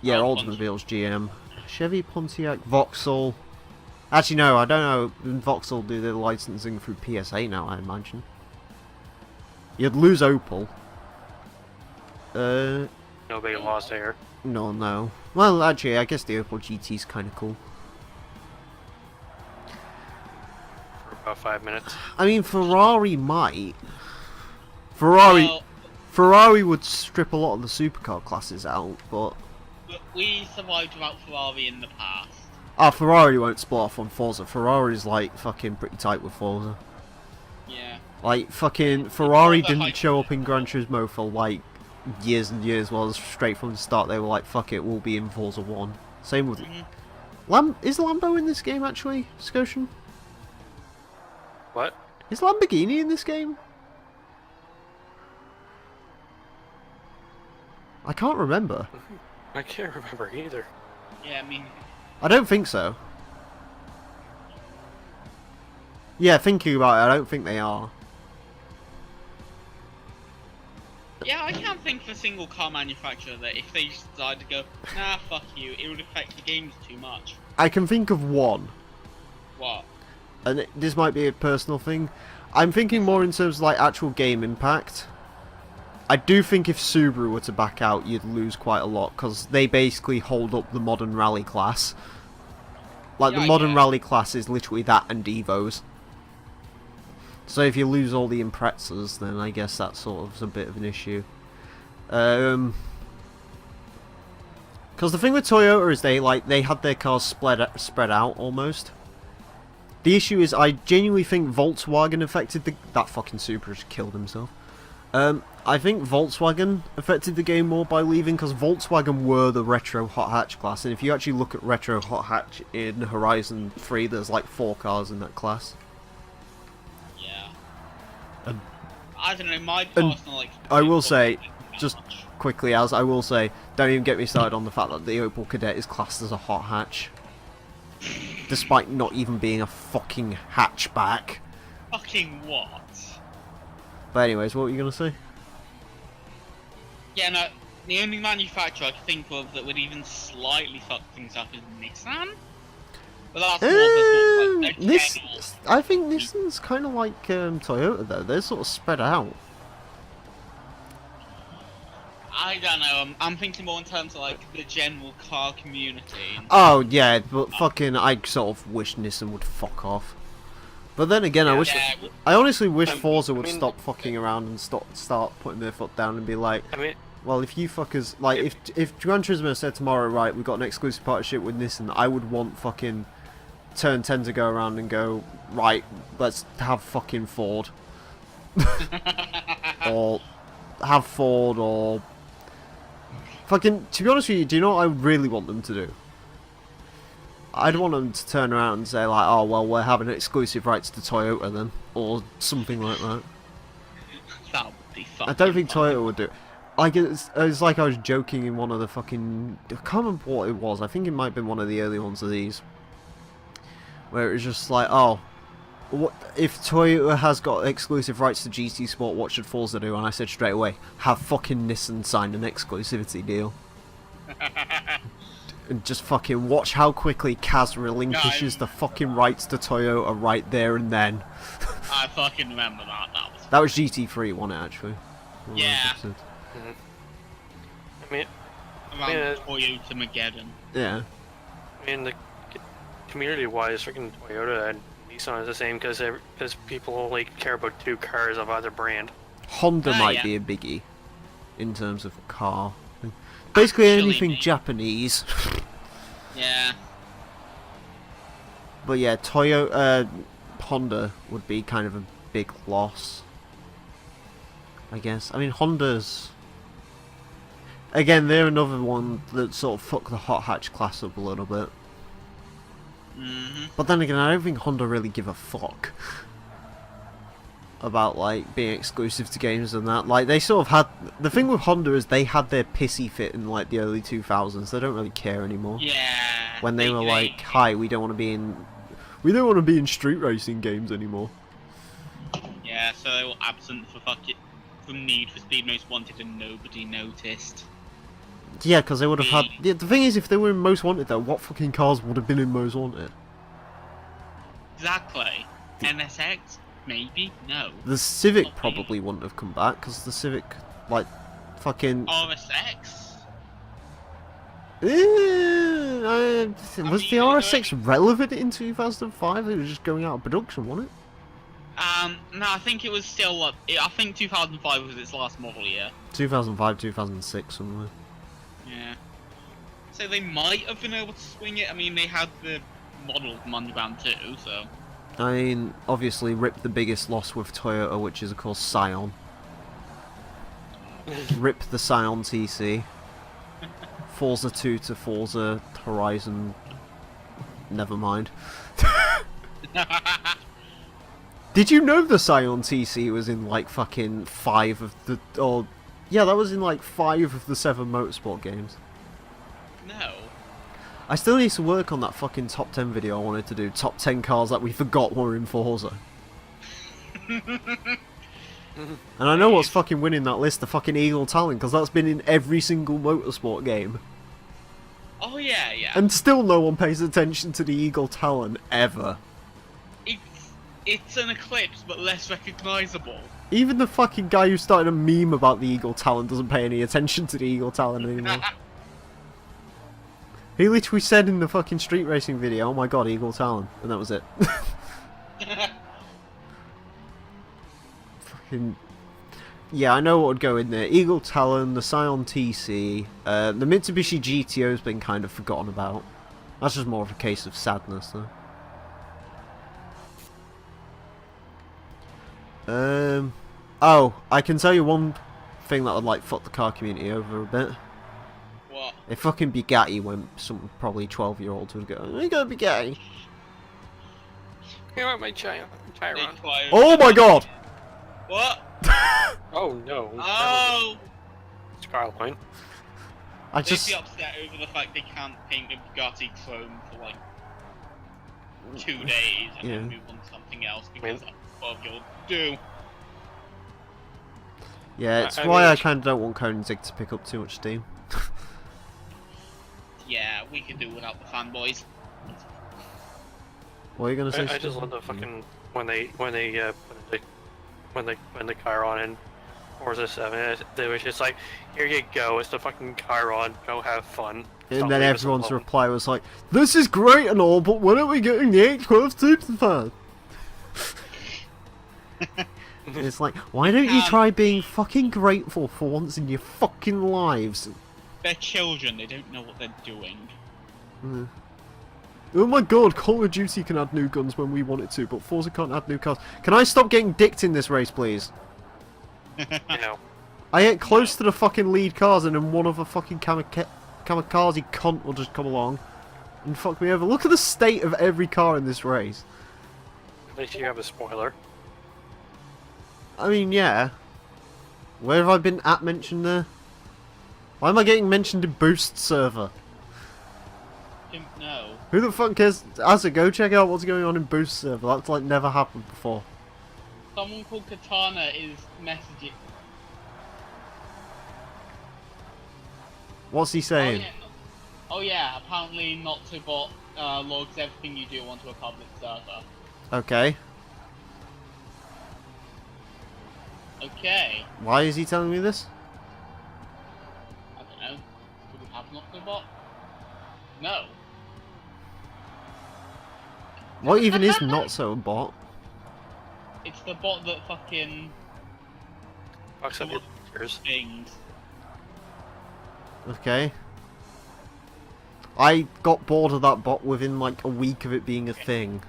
Yeah, Oldsmobile's GM. Chevy, Pontiac, Vauxhall. Actually, no, I don't know. Vauxhall do their licensing through PSA now, I imagine. You'd lose Opel. Nobody lost there. No. Well, actually, I guess the Opel GT's kind of cool. For about 5 minutes. I mean, Ferrari might. Ferrari would strip a lot of the supercar classes out, but we survived without Ferrari in the past. Ferrari won't split off on Forza. Ferrari's like fucking pretty tight with Forza. Yeah. Like fucking Ferrari didn't show up in Gran Turismo for like years and years. Well, straight from the start they were like, fuck it, we'll be in Forza 1. Same with is Lambo in this game actually, Scotian? What? Is Lamborghini in this game? I can't remember. I can't remember either. Yeah, I mean, I don't think so. Yeah, thinking about it, I don't think they are. yeah, I can't think of a single car manufacturer that if they decided to go, nah, fuck you, it would affect the games too much. I can think of one. What? And this might be a personal thing. I'm thinking more in terms of like actual game impact. I do think if Subaru were to back out, you'd lose quite a lot because they basically hold up the modern rally class. Like the modern rally class is literally that and Evos. So if you lose all the Imprezas, then I guess that sort of is a bit of an issue. Because the thing with Toyota is they had their cars spread out almost. The issue is I genuinely think Volkswagen affected that fucking Supra just killed himself. I think Volkswagen affected the game more by leaving because Volkswagen were the retro hot hatch class, and if you actually look at retro hot hatch in Horizon 3, there's like 4 cars in that class. Yeah. I don't know, my personal I will say, just quickly as I will say, don't even get me started on the fact that the Opel Kadett is classed as a hot hatch. Despite not even being a fucking hatchback. Fucking what? But anyways, what were you going to say? Yeah, no, the only manufacturer I can think of that would even slightly fuck things up is Nissan. But that's more of a sort of like I think Nissan's kind of like Toyota though, they're sort of spread out. I don't know, I'm thinking more in terms of like the general car community. Oh yeah, but fucking I sort of wish Nissan would fuck off. But then again, I honestly wish Forza would stop fucking around and start putting their foot down and be like, Well, if you fuckers like, if Gran Turismo said tomorrow, right, we've got an exclusive partnership with Nissan, I would want fucking Turn 10 to go around and go, right, let's have fucking Ford, or have Ford, or fucking. To be honest with you, do you know what I really want them to do? I'd want them to turn around and say like, oh well, we're having exclusive rights to Toyota then, or something like that. That would be fun. I don't think Toyota would do it. Like, it's like I was joking in one of the fucking... I can't remember what it was. I think it might have been one of the early ones of these. Where it was just like, oh, what if Toyota has got exclusive rights to GT Sport, what should Forza do? And I said straight away, have fucking Nissan signed an exclusivity deal. And just fucking watch how quickly Kaz relinquishes the fucking rights to Toyota right there and then. I fucking remember that. That was GT3, wasn't it, actually? Yeah. I mean, Around Toyota Mageddon. Yeah. I mean, the community-wise, freaking Toyota and Nissan is the same because people only care about 2 cars of either brand. Honda might be a biggie in terms of car. Basically anything Japanese. Yeah. But yeah, Toyota, Honda would be kind of a big loss, I guess. I mean, Honda's... Again, they're another one that sort of fuck the hot hatch class up a little bit. But then again, I don't think Honda really give a fuck about like being exclusive to games and that. Like, they sort of had... The thing with Honda is they had their pissy fit in like the early 2000s. They don't really care anymore. Yeah. When they were like, hi, we don't want to be in street racing games anymore. Yeah, so they were absent from Need for Speed Most Wanted and nobody noticed. Yeah, because they would have had... Yeah, the thing is, if they were in Most Wanted though, what fucking cars would have been in Most Wanted? Exactly. NSX? Maybe? No. The Civic probably wouldn't have come back, because the Civic, like, fucking... RSX? Was the RSX relevant in 2005? It was just going out of production, wasn't it? No, I think it was still... I think 2005 was its last model year. 2005, 2006, somewhere. Yeah. So they might have been able to swing it. I mean, they had the model from Underground 2, so... I mean, obviously, rip the biggest loss with Toyota, which is, of course, Scion. Rip the Scion TC. Forza 2 to Forza Horizon... Never mind. Did you know the Scion TC was in, like, fucking 5 of the... Or, yeah, that was in, like, 5 of the 7 Motorsport games. No. I still need to work on that fucking top 10 video I wanted to do. Top 10 cars that we forgot were in Forza. And I know what's fucking winning that list, the fucking Eagle Talon, because that's been in every single Motorsport game. Oh, yeah, yeah. And still no one pays attention to the Eagle Talon, ever. It's an Eclipse, but less recognisable. Even the fucking guy who started a meme about the Eagle Talon doesn't pay any attention to the Eagle Talon anymore. He literally said in the fucking street racing video, oh my god, Eagle Talon, and that was it. Fucking... Yeah, I know what would go in there. Eagle Talon, the Scion TC, the Mitsubishi GTO's been kind of forgotten about. That's just more of a case of sadness, though. Oh, I can tell you one thing that would like fuck the car community over a bit. What? If fucking Bugatti went, some probably 12-year-olds would go, you got a Bugatti. You want my Chiron? Oh my god! What? Oh no. Oh! Skyline. I They'd just... be upset over the fact they can't paint a Bugatti chrome for like 2 days and then move on to something else because that's what you'll do. Yeah, it's why I kind of don't want Koenigsegg to pick up too much steam. Yeah, we can do without the fanboys. What are you gonna say? I just love the fucking when they put the Chiron in Forza 7. They was just like, here you go, it's the fucking Chiron, go have fun. And then everyone's reply was like, this is great and all, but when are we getting the H12 Superfan? It's like, why don't you try being fucking grateful for once in your fucking lives? They're children, they don't know what they're doing. Oh my god, Call of Duty can add new guns when we want it to, but Forza can't add new cars. Can I stop getting dicked in this race, please? No. I get close to the fucking lead cars and then one of a fucking kamikaze cunt will just come along and fuck me over. Look at the state of every car in this race. At least you have a spoiler. I mean, yeah. Where have I been at mentioned there? Why am I getting mentioned in Boost server? No. Who the fuck cares? Asa, go check out what's going on in Boost server. That's like never happened before. Someone called Katana is messaging. What's he saying? Oh yeah, apparently not to bot logs everything you do onto a public server. Okay. Okay. Why is he telling me this? I don't know. Would it have not to bot? No. What even is not so a bot? It's the bot that fucking Fucks up your pictures. things. Okay. I got bored of that bot within like a week of it being a thing.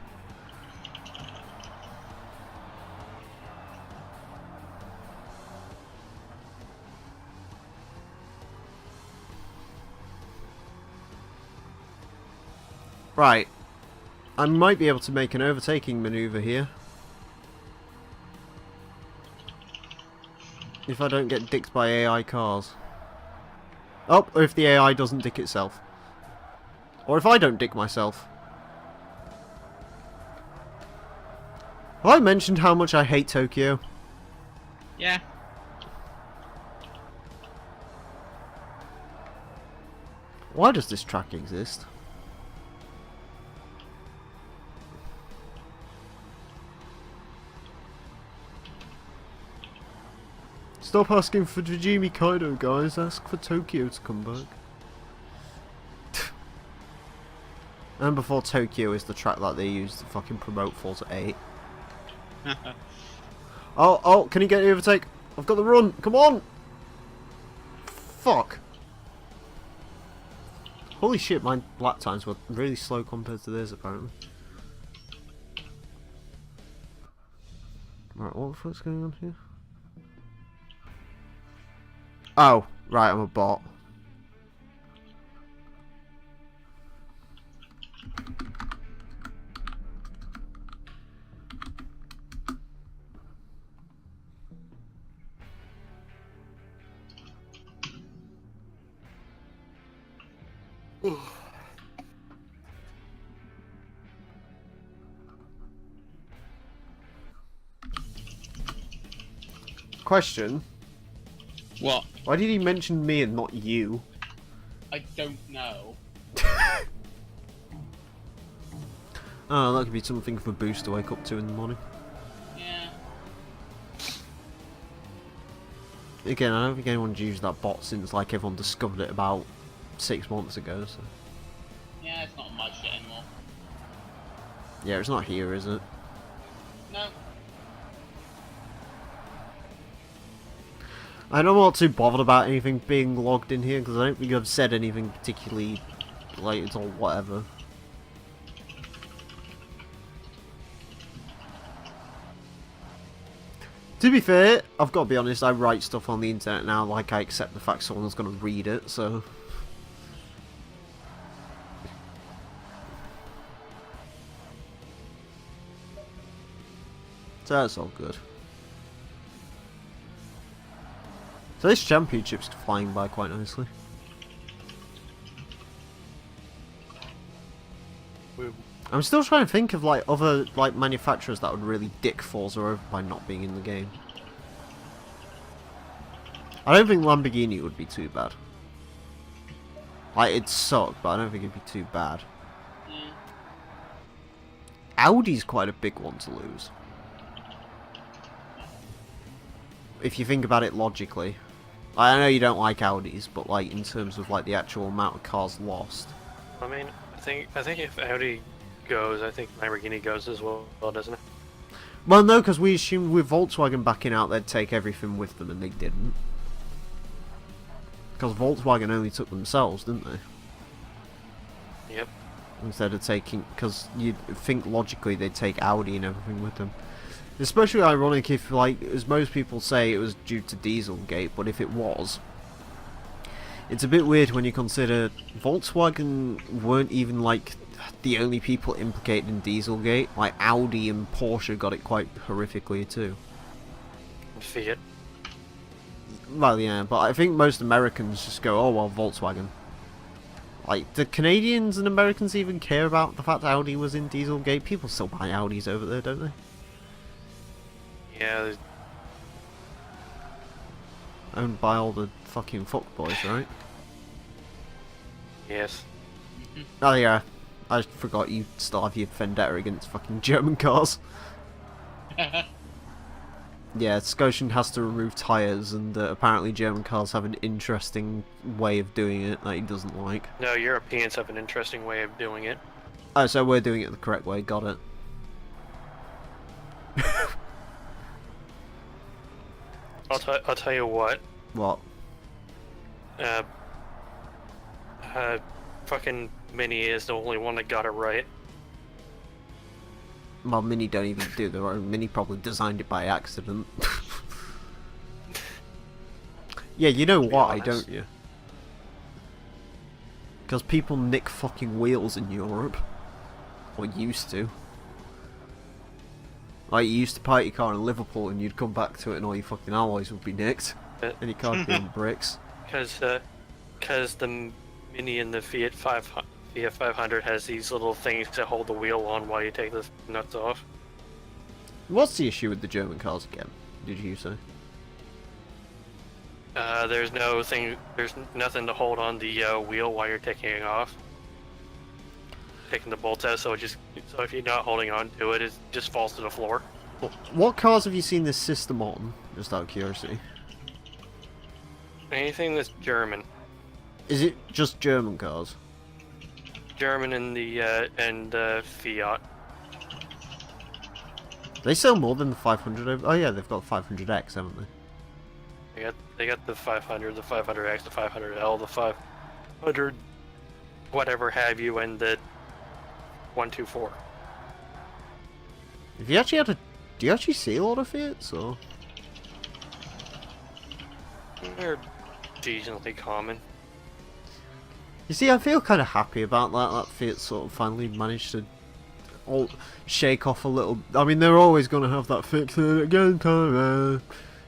Right. I might be able to make an overtaking maneuver here. If I don't get dicked by AI cars. Oh, or if the AI doesn't dick itself. Or if I don't dick myself. Have I mentioned how much I hate Tokyo? Yeah. Why does this track exist? Stop asking for Hajime Kaido, guys. Ask for Tokyo to come back. And before Tokyo is the track that they use to fucking promote Forza 8. Oh, can you get the overtake? I've got the run. Come on! Fuck. Holy shit, my lap times were really slow compared to theirs, apparently. Right, what the fuck's going on here? Oh, right, I'm a bot. Question. What? Why did he mention me and not you? I don't know. Oh, that could be something for Boost to wake up to in the morning. Yeah. Again, I don't think anyone's used that bot since like everyone discovered it about 6 months ago, so... Yeah, it's not much shit anymore. Yeah, it's not here, is it? No. I'm not too bothered about anything being logged in here, because I don't think I've said anything particularly related or whatever. To be fair, I've got to be honest, I write stuff on the internet now, like I accept the fact someone's going to read it, so... So that's all good. So this championship's flying by quite nicely. I'm still trying to think of like other like manufacturers that would really dick Forza over by not being in the game. I don't think Lamborghini would be too bad. Like it'd suck, but I don't think it'd be too bad. Yeah. Audi's quite a big one to lose. If you think about it logically. I know you don't like Audis, but like in terms of like the actual amount of cars lost. I mean, I think if Audi goes, I think Lamborghini goes as well, doesn't it? Well, no, because we assumed with Volkswagen backing out, they'd take everything with them, and they didn't. Because Volkswagen only took themselves, didn't they? Yep. Instead of taking... Because you'd think logically they'd take Audi and everything with them. Especially ironic if, like, as most people say, it was due to Dieselgate, but if it was... It's a bit weird when you consider Volkswagen weren't even, like, the only people implicated in Dieselgate. Like, Audi and Porsche got it quite horrifically, too. Fiat. Well, yeah, but I think most Americans just go, oh, well, Volkswagen. Like, do Canadians and Americans even care about the fact Audi was in Dieselgate? People still buy Audis over there, don't they? Yeah. Owned by all the fucking fuckboys, right? Yes. Oh, yeah. I forgot you still have your vendetta against fucking German cars. Yeah, Scotian has to remove tyres, and apparently German cars have an interesting way of doing it that he doesn't like. No, Europeans have an interesting way of doing it. Oh, so we're doing it the correct way, got it. I'll tell you what. What? Fucking Mini is the only one that got it right. Well, Mini don't even do their own. Mini probably designed it by accident. Yeah, you know why, don't you? Because people nick fucking wheels in Europe. Or used to. Like, you used to park your car in Liverpool and you'd come back to it and all your fucking alloys would be nicked. And your car would be on bricks. Because the Mini and the Fiat 500 has these little things to hold the wheel on while you take the nuts off. What's the issue with the German cars again, did you say? There's nothing to hold on the wheel while you're taking it off. Taking the bolts out, so if you're not holding on to it, it just falls to the floor. What cars have you seen this system on, just out of curiosity? Anything that's German. Is it just German cars? German and the Fiat. They sell more than the 500 over... Oh yeah, they've got 500X, haven't they? They got the 500, the 500X, the 500L, the 500 whatever have you, and the 124. If you actually had a... Do you actually see a lot of Fiats, or...? They're decently common. You see, I feel kind of happy about that. That Fiat sort of finally managed to all shake off a little... I mean, they're always going to have that fix it again kind of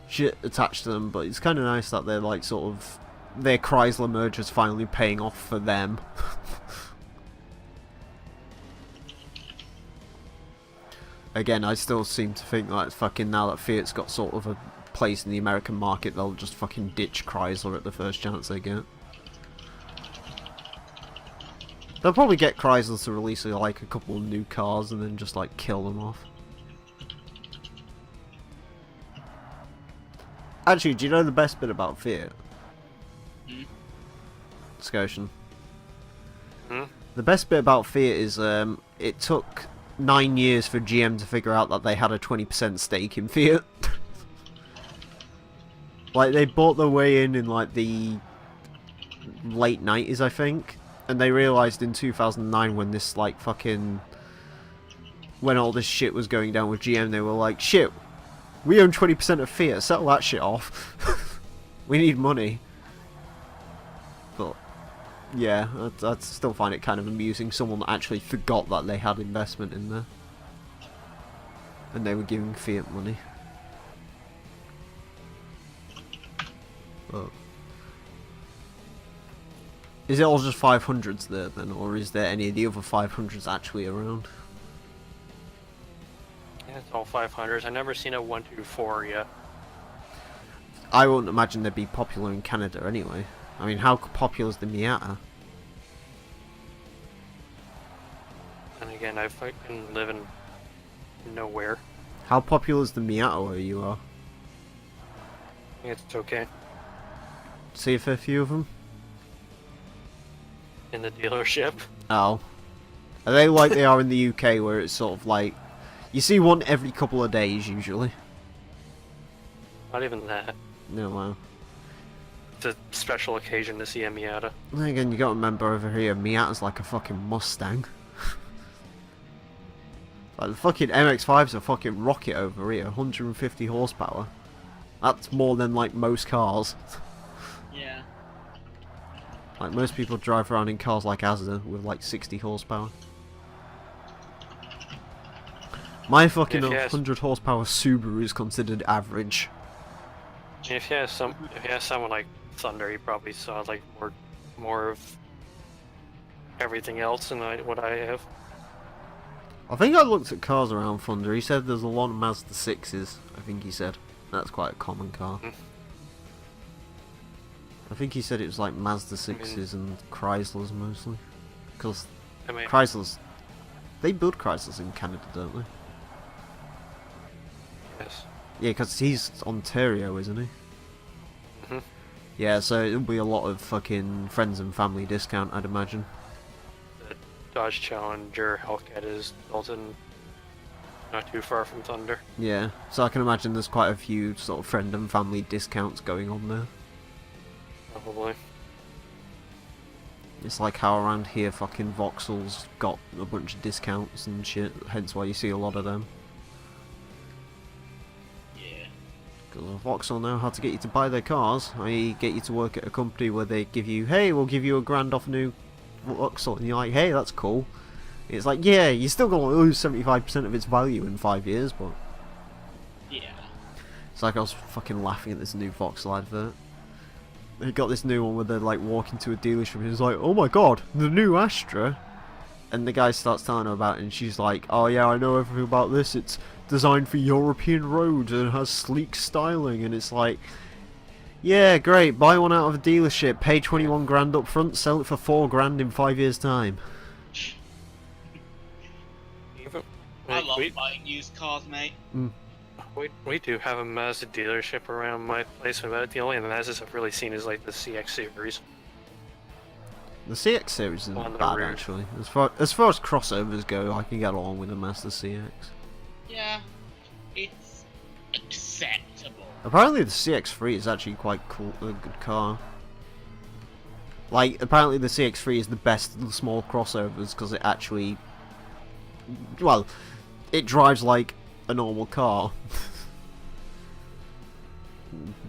shit attached to them, but it's kind of nice that they're like sort of... Their Chrysler merger's finally paying off for them. Again, I still seem to think that fucking now that Fiat's got sort of a place in the American market, they'll just fucking ditch Chrysler at the first chance they get. They'll probably get Chrysler to release like a couple of new cars and then just like kill them off. Actually, do you know the best bit about Fiat? Scotian. The best bit about Fiat is it took 9 years for GM to figure out that they had a 20% stake in Fiat. Like, they bought their way in like the late 90s, I think. And they realised in 2009 when this, like, fucking... When all this shit was going down with GM, they were like, shit, we own 20% of Fiat, settle that shit off. We need money. But, yeah, I still find it kind of amusing. Someone actually forgot that they had investment in there. And they were giving Fiat money. But... Is it all just 500s there then, or is there any of the other 500s actually around? Yeah, it's all 500s. I've never seen a 124 yet. I wouldn't imagine they'd be popular in Canada anyway. I mean, how popular is the Miata? And again, I fucking live in nowhere. How popular is the Miata where you are? It's okay. See if a few of them? In the dealership. Oh. Are they like they are in the UK where it's sort of like... You see one every couple of days usually. Not even that. No, wow. It's a special occasion to see a Miata. Then again, you gotta remember over here, Miata's like a fucking Mustang. Like the fucking MX-5's a fucking rocket over here, 150 horsepower. That's more than like most cars. Yeah. Like most people drive around in cars like Asda with like 60 horsepower. My fucking 100 horsepower Subaru is considered average. If you have someone like Thunder, he probably saw like more of everything else than what I have. I think I looked at cars around Thunder. He said there's a lot of Mazda 6s. I think he said that's quite a common car. I think he said it was like Mazda 6s and Chryslers mostly, because Chryslers, they build Chryslers in Canada, don't they? Yes. Yeah, because he's Ontario, isn't he? Mhm. Yeah, so it'll be a lot of fucking friends and family discount, I'd imagine. The Dodge Challenger Hellcat is built in not too far from Thunder. Yeah, so I can imagine there's quite a few sort of friend and family discounts going on there. Probably. It's like how around here fucking Vauxhall's got a bunch of discounts and shit, hence why you see a lot of them. Yeah. Because Vauxhall know how to get you to buy their cars, i.e. get you to work at a company where they give you, hey, we'll give you $1,000 off a new Vauxhall, and you're like, hey, that's cool. It's like, yeah, you're still going to lose 75% of its value in 5 years, but... Yeah. It's like I was fucking laughing at this new Vauxhall advert. They got this new one where they're like walking to a dealership and it's like, oh my god, the new Astra. And the guy starts telling her about it and she's like, oh yeah, I know everything about this. It's designed for European roads and has sleek styling. And it's like, yeah, great, buy one out of a dealership, pay 21 grand up front, sell it for 4 grand in 5 years time. I love buying used cars, mate. We do have a Mazda dealership around my place, but the only Mazdas I've really seen is like the CX series. The CX series isn't On the bad road. actually. As far as crossovers go, I can get along with a Mazda CX. Yeah. It's acceptable. Apparently the CX-3 is actually quite cool, a good car. Like, apparently the CX-3 is the best of the small crossovers because it actually... Well, it drives like a normal car.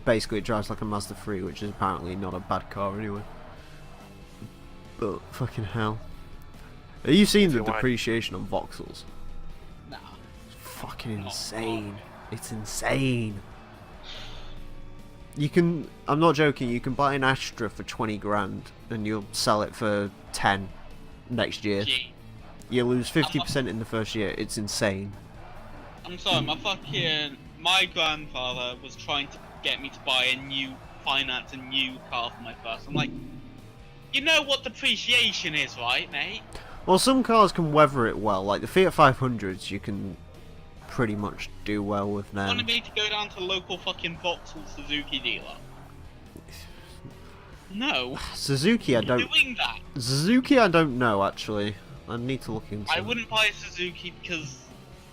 Basically it drives like a Mazda 3, which is apparently not a bad car anyway. But, fucking hell. Have you seen the depreciation on Vauxhalls? Nah. It's fucking insane. It's insane. You can, I'm not joking, you can buy an Astra for 20 grand and you'll sell it for 10 next year. Gee. You lose 50% in the first year. It's insane. I'm sorry, my grandfather was trying to get me to finance a new car for my first. I'm like, you know what depreciation is, right, mate? Well, some cars can weather it well. Like the Fiat 500s, you can pretty much do well with You them. wanted me to go down to local fucking Vauxhall Suzuki dealer? No. Suzuki, I don't. Doing that. Suzuki, I don't know actually. I need to look into. I wouldn't buy a Suzuki because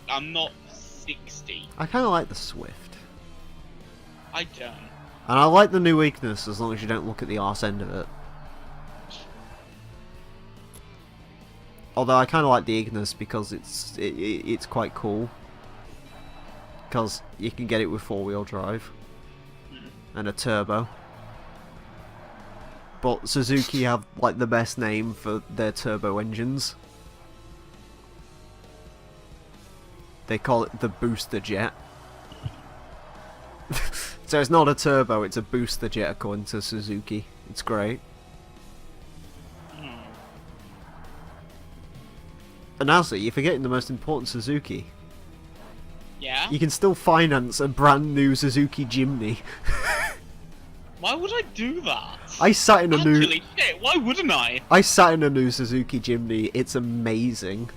I'm not 60. I kind of like the Swift, I don't. and I like the new Ignis as long as you don't look at the arse end of it. Although I kind of like the Ignis because it's quite cool. Because you can get it with 4-wheel drive and a turbo. But Suzuki have like the best name for their turbo engines. They call it the booster jet. So it's not a turbo, it's a booster jet according to Suzuki. It's great. And also, you're forgetting the most important Suzuki. Yeah? You can still finance a brand new Suzuki Jimny. Why would I do that? I sat in a new. Actually, shit, why wouldn't I? I sat in a new Suzuki Jimny. It's amazing.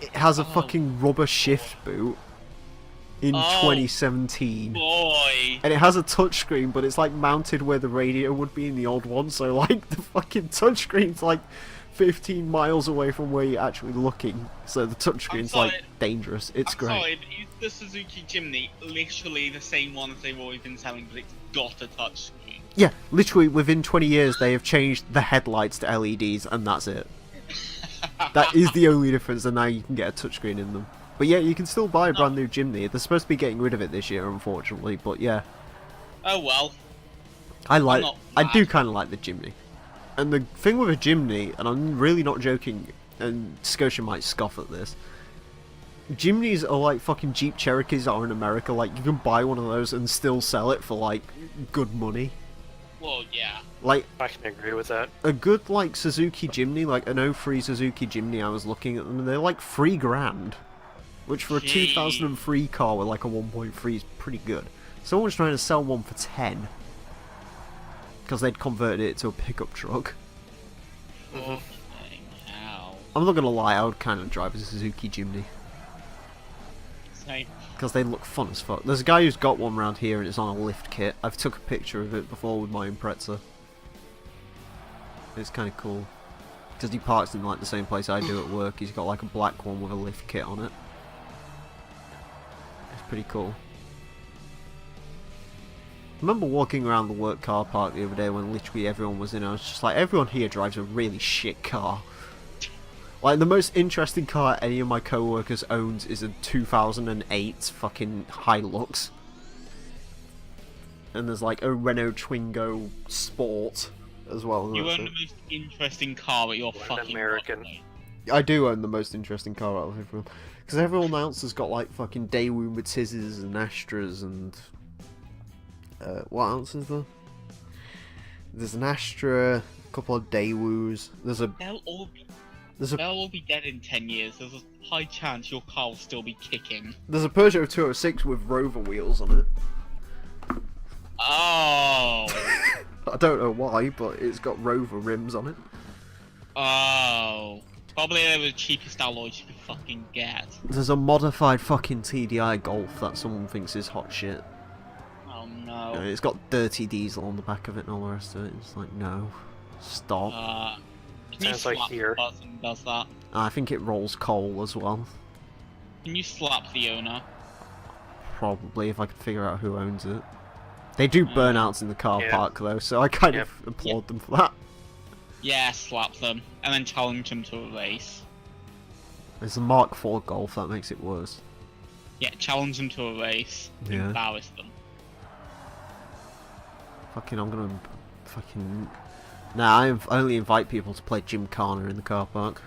It has a fucking rubber shift boot in 2017. Boy. And it has a touchscreen, but it's like mounted where the radio would be in the old one. So like the fucking touchscreen's like 15 miles away from where you're actually looking. So the touchscreen's like dangerous. It's great. Sorry, the Suzuki Jimny, literally the same one as they've always been selling, but it's got a touchscreen. Yeah, literally within 20 years they have changed the headlights to LEDs, and that's it. That is the only difference, and now you can get a touchscreen in them. But yeah, you can still buy a brand new Jimny. They're supposed to be getting rid of it this year, unfortunately, but yeah. Oh well. I do kind of like the Jimny. And the thing with a Jimny, and I'm really not joking, and Scotia might scoff at this, Jimnys are like fucking Jeep Cherokees are in America. Like, you can buy one of those and still sell it for like good money. Well, yeah. Like, I can agree with that. a good like Suzuki Jimny, like an 03 Suzuki Jimny, I was looking at them, and they're like $3,000. Which for a 2003 car with like a 1.3 is pretty good. Someone's trying to sell one for 10. Because they'd converted it to a pickup truck. Fucking hell. I'm not gonna lie, I would kind of drive a Suzuki Jimny. Same. Because they look fun as fuck. There's a guy who's got one around here and it's on a lift kit. I've took a picture of it before with my Impreza. It's kind of cool. Because he parks in like the same place I do at work. He's got like a black one with a lift kit on it. It's pretty cool. I remember walking around the work car park the other day when literally everyone was in. I was just like, everyone here drives a really shit car. Like, the most interesting car any of my co-workers owns is a 2008 fucking Hilux. And there's like a Renault Twingo Sport as well. You own the most interesting car at your fucking American. workplace. I do own the most interesting car out of everyone. Because everyone else has got like fucking Daewoo Matizes and Astras and... what else is there? There's an Astra, a couple of Daewoos. They'll all be dead in 10 years. There's a high chance your car will still be kicking. There's a Peugeot 206 with Rover wheels on it. Oh. I don't know why, but it's got Rover rims on it. Oh. Probably they were the cheapest alloys you could fucking get. There's a modified fucking TDI Golf that someone thinks is hot shit. Oh no. And it's got dirty diesel on the back of it and all the rest of it. It's like, no. Stop. Can you Sounds like slap here. the person who does that? I think it rolls coal as well. Can you slap the owner? Probably, if I could figure out who owns it. They do burnouts in the car Yeah. park though, so I kind of applaud them for that. Yeah, slap them. And then challenge them to a race. There's a Mark IV Golf, that makes it worse. Yeah, challenge them to a race. Yeah. Embarrass them. Fucking, I'm gonna fucking... Nah, I only invite people to play Gymkhana in the car park.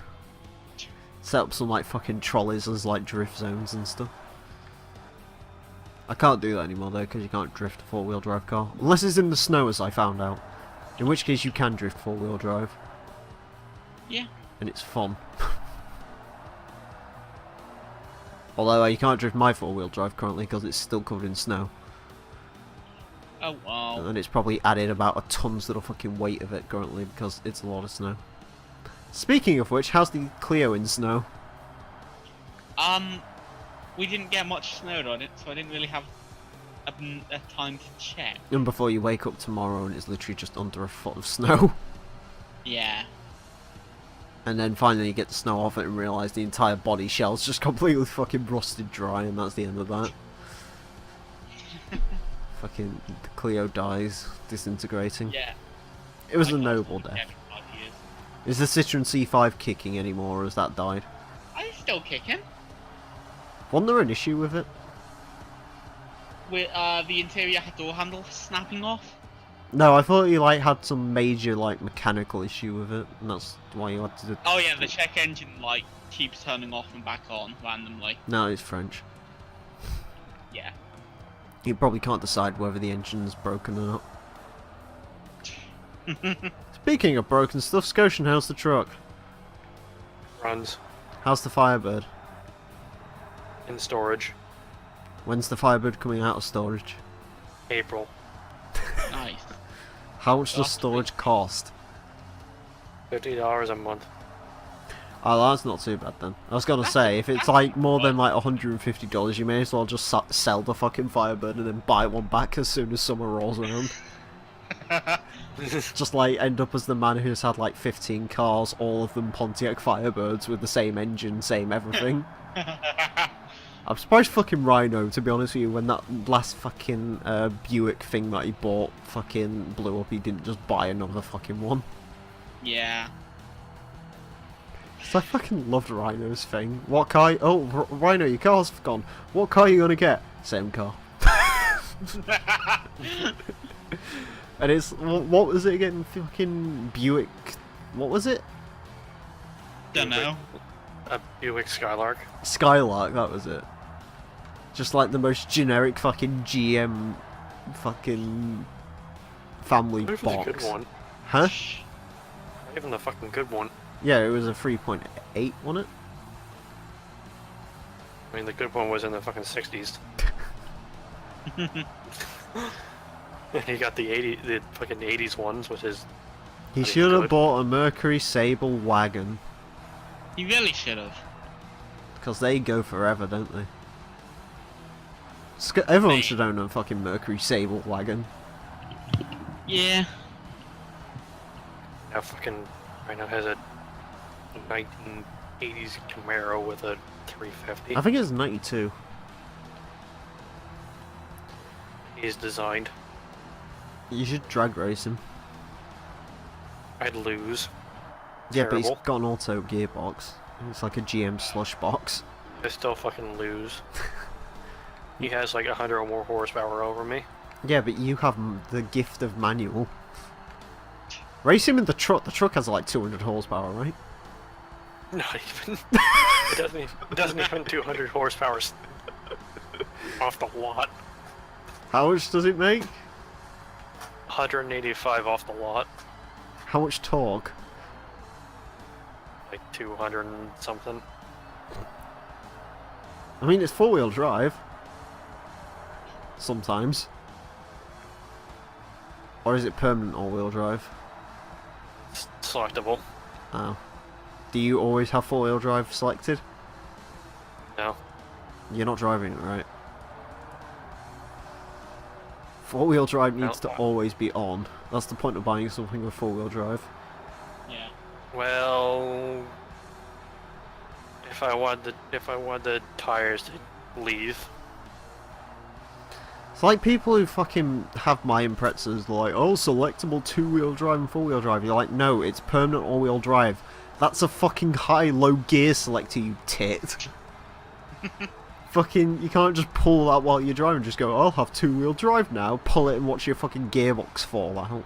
Set up some like fucking trolleys as like drift zones and stuff. I can't do that anymore though, because you can't drift a 4-wheel drive car. Unless it's in the snow, as I found out. In which case you can drift 4-wheel drive. Yeah. And it's fun. Although you can't drift my 4-wheel drive currently because it's still covered in snow. Oh wow. And then it's probably added about a ton's little fucking weight of it currently because it's a lot of snow. Speaking of which, how's the Clio in snow? We didn't get much snow on it, so I didn't really have a time to check. And before you wake up tomorrow and it's literally just under a foot of snow. Yeah. And then finally you get the snow off it and realise the entire body shell's just completely fucking rusted dry, and that's the end of that. Fucking the Clio dies, disintegrating. Yeah. It was My a car's noble been death. dead for 5 years. Is the Citroen C5 kicking anymore, or has that died? I'm still kicking. Wasn't there an issue with it? With the interior door handle snapping off. No, I thought you like had some major like mechanical issue with it, and that's why you had to. Oh yeah, the check engine light keeps turning off and back on randomly. No, it's French. Yeah. You probably can't decide whether the engine's broken or not. Speaking of broken stuff, Scotian, how's the truck? Runs How's the Firebird? in storage. When's the Firebird coming out of storage? April. Nice. How much does That's storage cost? $50 a month. Oh, that's not too bad then. I was gonna say, if it's like more than like $150, you may as well just sell the fucking Firebird and then buy one back as soon as summer rolls around. Just like end up as the man who's had like 15 cars, all of them Pontiac Firebirds with the same engine, same everything. I'm surprised fucking Rhino, to be honest with you, when that last fucking Buick thing that he bought fucking blew up, he didn't just buy another fucking one. Yeah. So I fucking loved Rhino's thing. What car? Oh, Rhino, your car's gone. What car are you gonna get? Same car. And it's what was it again? Fucking Buick. What was it? Don't know. A Buick Skylark. Skylark. That was it. Just like the most generic fucking GM fucking family It was box. a good one. Huh? Not even the fucking good one. Yeah, it was a 3.8, wasn't it? I mean, the good one was in the fucking 60s. He got the fucking 80s ones, which is. He not even should have good. bought a Mercury Sable wagon. You really should have. Because they go forever, don't they? Everyone Mate. should own a fucking Mercury Sable wagon. Yeah. Now fucking Rhino has a 1980s Camaro with a 350. I think it's 92. He's designed. You should drag race him. I'd lose. Yeah, but he's Terrible. got an auto gearbox. It's like a GM slush box. I still fucking lose. He has like 100 or more horsepower over me. Yeah, but you have the gift of manual. Race him in the truck. The truck has like 200 horsepower, right? Not even. It doesn't even 200 horsepower off the lot. How much does it make? 185 off the lot. How much torque? Like 200 and something. I mean, it's four-wheel drive. Sometimes. Or is it permanent all-wheel drive? It's selectable. Oh. Do you always have four-wheel drive selected? No. You're not driving it, right? Four-wheel drive needs to No. always be on. That's the point of buying something with four-wheel drive. Yeah. Well, if I want the tires to leave, It's like people who fucking have my Imprezas, like, oh, selectable two-wheel drive and four-wheel drive. You're like, no, it's permanent all-wheel drive. That's a fucking high-low gear selector, you tit. Fucking, you can't just pull that while you're driving. Just go, I'll have two-wheel drive now. Pull it and watch your fucking gearbox fall out.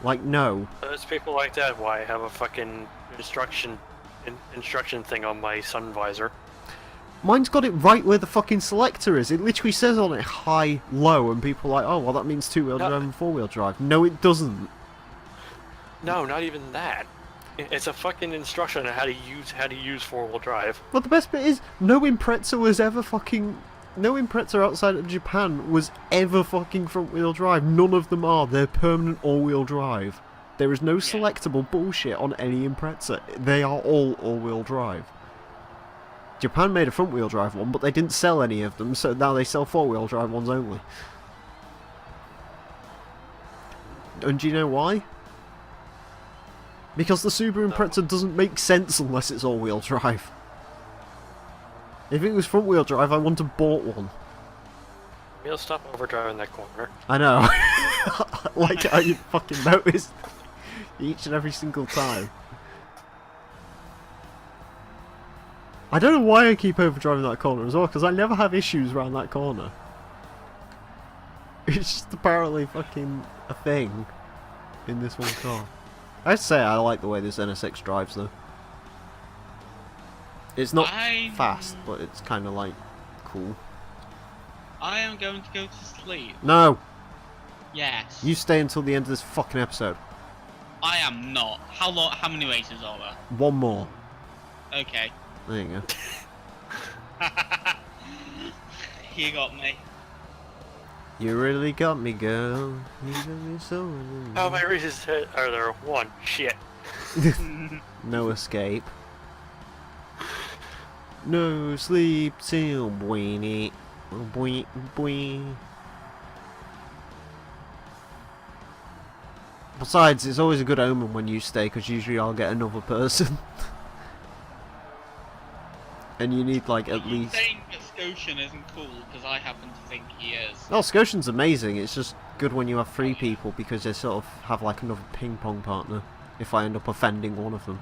Like, no. there's people like that. Why I have a fucking instruction thing on my sun visor. Mine's got it right where the fucking selector is. It literally says on it high, low, and people are like, oh, well, that means two-wheel No. drive and four-wheel drive. No, it doesn't. No, not even that. It's a fucking instruction on how to use four-wheel drive. But the best bit is, no Impreza was ever fucking... No Impreza outside of Japan was ever fucking front-wheel drive. None of them are. They're permanent all-wheel drive. There is no selectable bullshit on any Impreza. They are all all-wheel drive. Japan made a front-wheel drive one, but they didn't sell any of them, so now they sell four-wheel drive ones only. And do you know why? Because the Subaru Impreza doesn't make sense unless it's all-wheel drive. If it was front-wheel drive, I wouldn't have bought one. You'll stop overdriving that corner. I know. Like how you fucking noticed each and every single time. I don't know why I keep overdriving that corner as well, because I never have issues around that corner. It's just apparently fucking a thing in this one car. I'd say I like the way this NSX drives though. It's not fast, but it's kind of like cool. I am going to go to sleep. No! Yes. You stay until the end of this fucking episode. I am not. How long? How many races are there? One more. Okay. There you go. You got me. You really got me, girl. You got me so. How many races are there? One. Shit. No escape. No sleep till boing boing boing. Besides, it's always a good omen when you stay, because usually I'll get another person. And you need, like, at least... saying that Scotian isn't cool, because I happen to think he is. Oh, Scotian's amazing. It's just good when you have 3 people, because they sort of have, like, another ping-pong partner, if I end up offending one of them.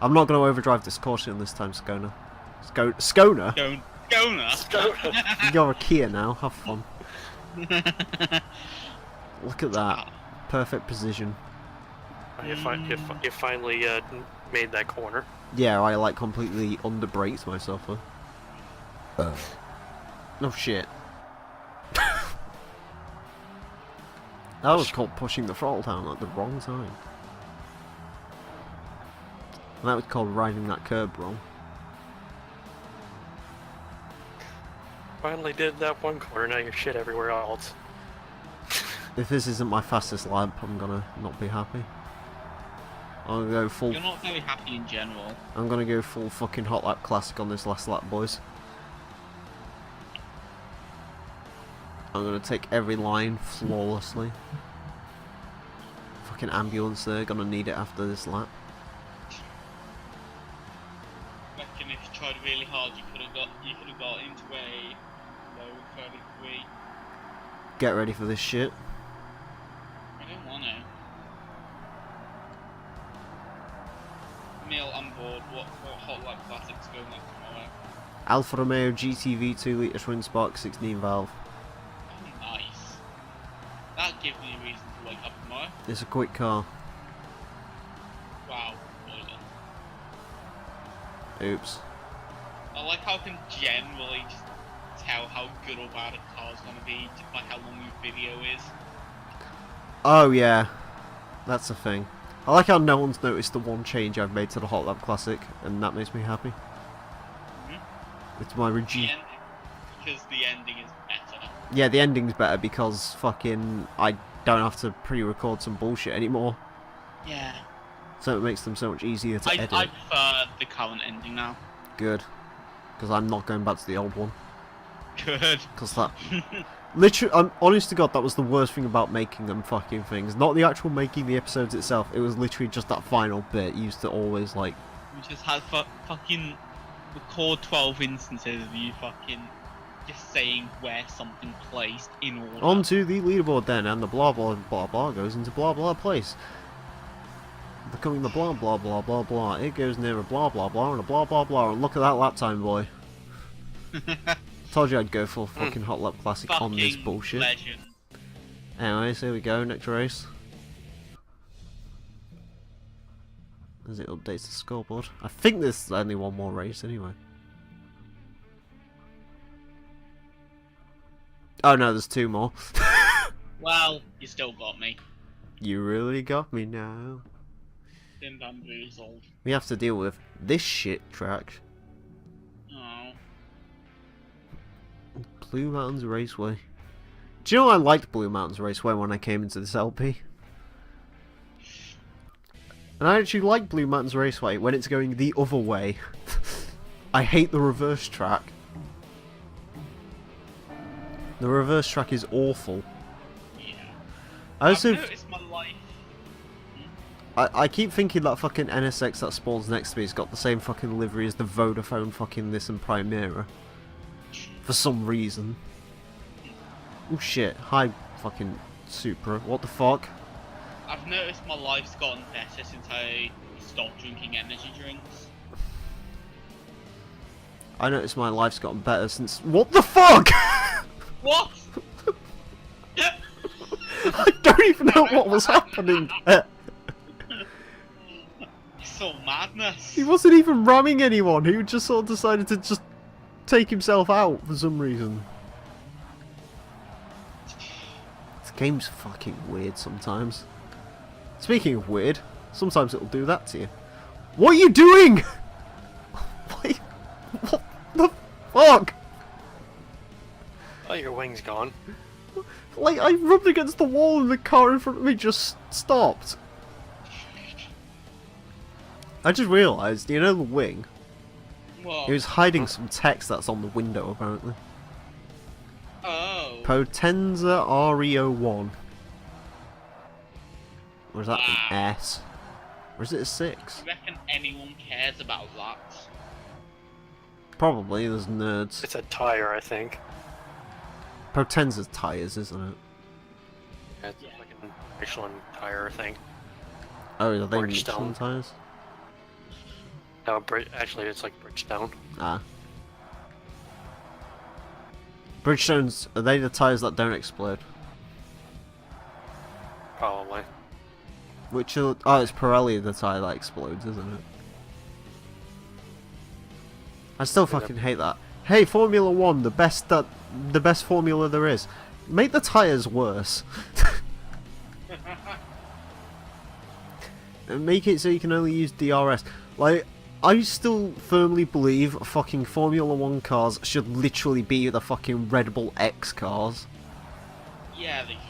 I'm not going to overdrive this caution this time, Scona. Scona? Scona? You're a Kia now, have fun. Look at that. Perfect position. You finally made that corner. Yeah, I like completely under-braked myself. Huh? Oh shit. That was called pushing the throttle down at the wrong time. And that was called riding that curb wrong. Finally did that one corner, now you're shit everywhere else. If this isn't my fastest lap, I'm gonna not be happy. I'm gonna go full... You're not very happy in general. I'm gonna go full fucking hot lap classic on this last lap, boys. I'm gonna take every line flawlessly. Fucking ambulance there, gonna need it after this lap. I reckon if you tried really hard, you could have got into a low 33. Get ready for this shit. I don't want to. Emile, I'm bored. What hot lap classics going like tomorrow? Alfa Romeo GTV 2 litre twin spark 16 valve. Oh, nice. That gives me a reason to wake up tomorrow. It's a quick car. Wow. Spoiler. Oops. I like how I can generally just tell how good or bad a car is going to be just by how long your video is. Oh yeah, that's the thing. I like how no one's noticed the one change I've made to the Hot Lap Classic, and that makes me happy. It's my Because the ending is better. Yeah, the ending's better because fucking I don't have to pre-record some bullshit anymore. Yeah. So it makes them so much easier to edit. I prefer the current ending now. Good. Because I'm not going back to the old one. Good. Because that... Literally, I'm honest to God, that was the worst thing about making them fucking things. Not the actual making the episodes itself, it was literally just that final bit. You used to always, like... We just had fucking record 12 instances of you fucking just saying where something placed in order. Onto the leaderboard then, and the blah blah blah blah goes into blah blah place. Becoming the blah blah blah blah blah. It goes near a blah blah blah and a blah blah blah, and look at that lap time, boy. Told you I'd go for fucking hot lap classic on this bullshit. Legend. Anyways, here we go, next race. As it updates the scoreboard. I think there's only one more race anyway. Oh no, there's 2 more. Well, you still got me. You really got me now. Been bamboozled. We have to deal with this shit track. Oh. Blue Mountains Raceway. Do you know I liked Blue Mountains Raceway when I came into this LP? And I actually like Blue Mountains Raceway when it's going the other way. I hate the reverse track. The reverse track is awful. Yeah. I've noticed my life. I keep thinking that fucking NSX that spawns next to me has got the same fucking livery as the Vodafone fucking this and Primera. For some reason. Oh shit. Hi fucking Supra. What the fuck? I've noticed my life's gotten better since I stopped drinking energy drinks. I noticed my life's gotten better since... What the fuck?! What? I don't even know what was happening there. It's all madness. He wasn't even ramming anyone, he just sort of decided to just take himself out for some reason. This game's fucking weird sometimes. Speaking of weird, sometimes it'll do that to you. What are you doing?! Wait, what the fuck?! Oh, your wing's gone. Like, I rubbed against the wall and the car in front of me just stopped. I just realised, you know the wing? What? It was hiding some text that's on the window, apparently. Oh. Potenza RE01. Or is that an S? Or is it a 6? Do you reckon anyone cares about that? Probably, there's nerds. It's a tire, I think. Potenza's tyres, isn't it? Yeah, it's like an Michelin tire thing. Oh, are they Bridgestone. Michelin tyres? No, actually, it's like Bridgestone. Ah. Bridgestones, are they the tyres that don't explode? Probably. Which are, oh, it's Pirelli, the tyre that explodes, isn't it? I still fucking hate that. Hey, Formula 1, the best formula there is. Make the tyres worse. And make it so you can only use DRS. Like, I still firmly believe fucking Formula 1 cars should literally be the fucking Red Bull X cars. Yeah, they should.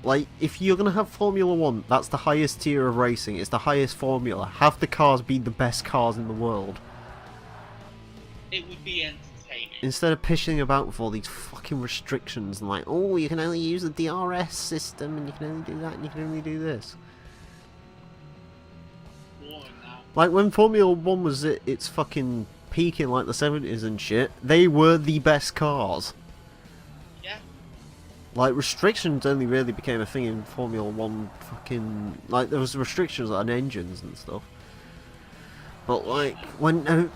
Like, if you're gonna have Formula 1, that's the highest tier of racing, it's the highest formula. Have the cars be the best cars in the world. It would be entertaining. Instead of pissing about with all these fucking restrictions and like, oh, you can only use the DRS system and you can only do that and you can only do this. Boring now. Like, when Formula 1 was at its fucking peak in like the 70s and shit, they were the best cars. Yeah. Like, restrictions only really became a thing in Formula 1 fucking... Like, there was restrictions on engines and stuff. But, like, when...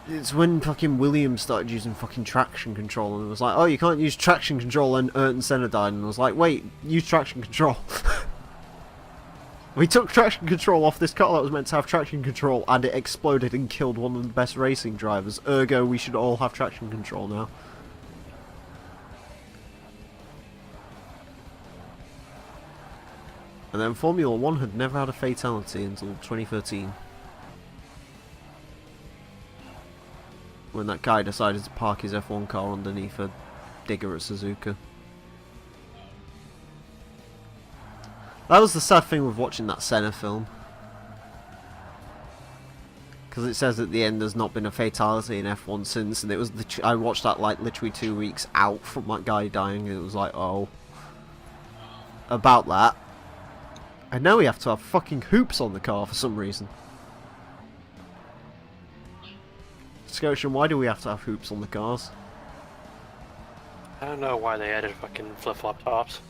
it's when fucking Williams started using fucking traction control and it was like, oh, you can't use traction control, and Ayrton Senna died, and I was like, wait, use traction control. We took traction control off this car that was meant to have traction control and it exploded and killed one of the best racing drivers, ergo we should all have traction control now. And then Formula 1 had never had a fatality until 2013. When that guy decided to park his F1 car underneath a digger at Suzuka. That was the sad thing with watching that Senna film. Because it says at the end there's not been a fatality in F1 since, and it was I watched that like literally 2 weeks out from that guy dying, and it was like, oh. About that. And now we have to have fucking hoops on the car for some reason. Scotian, why do we have to have hoops on the cars? I don't know why they added fucking flip-flop tops.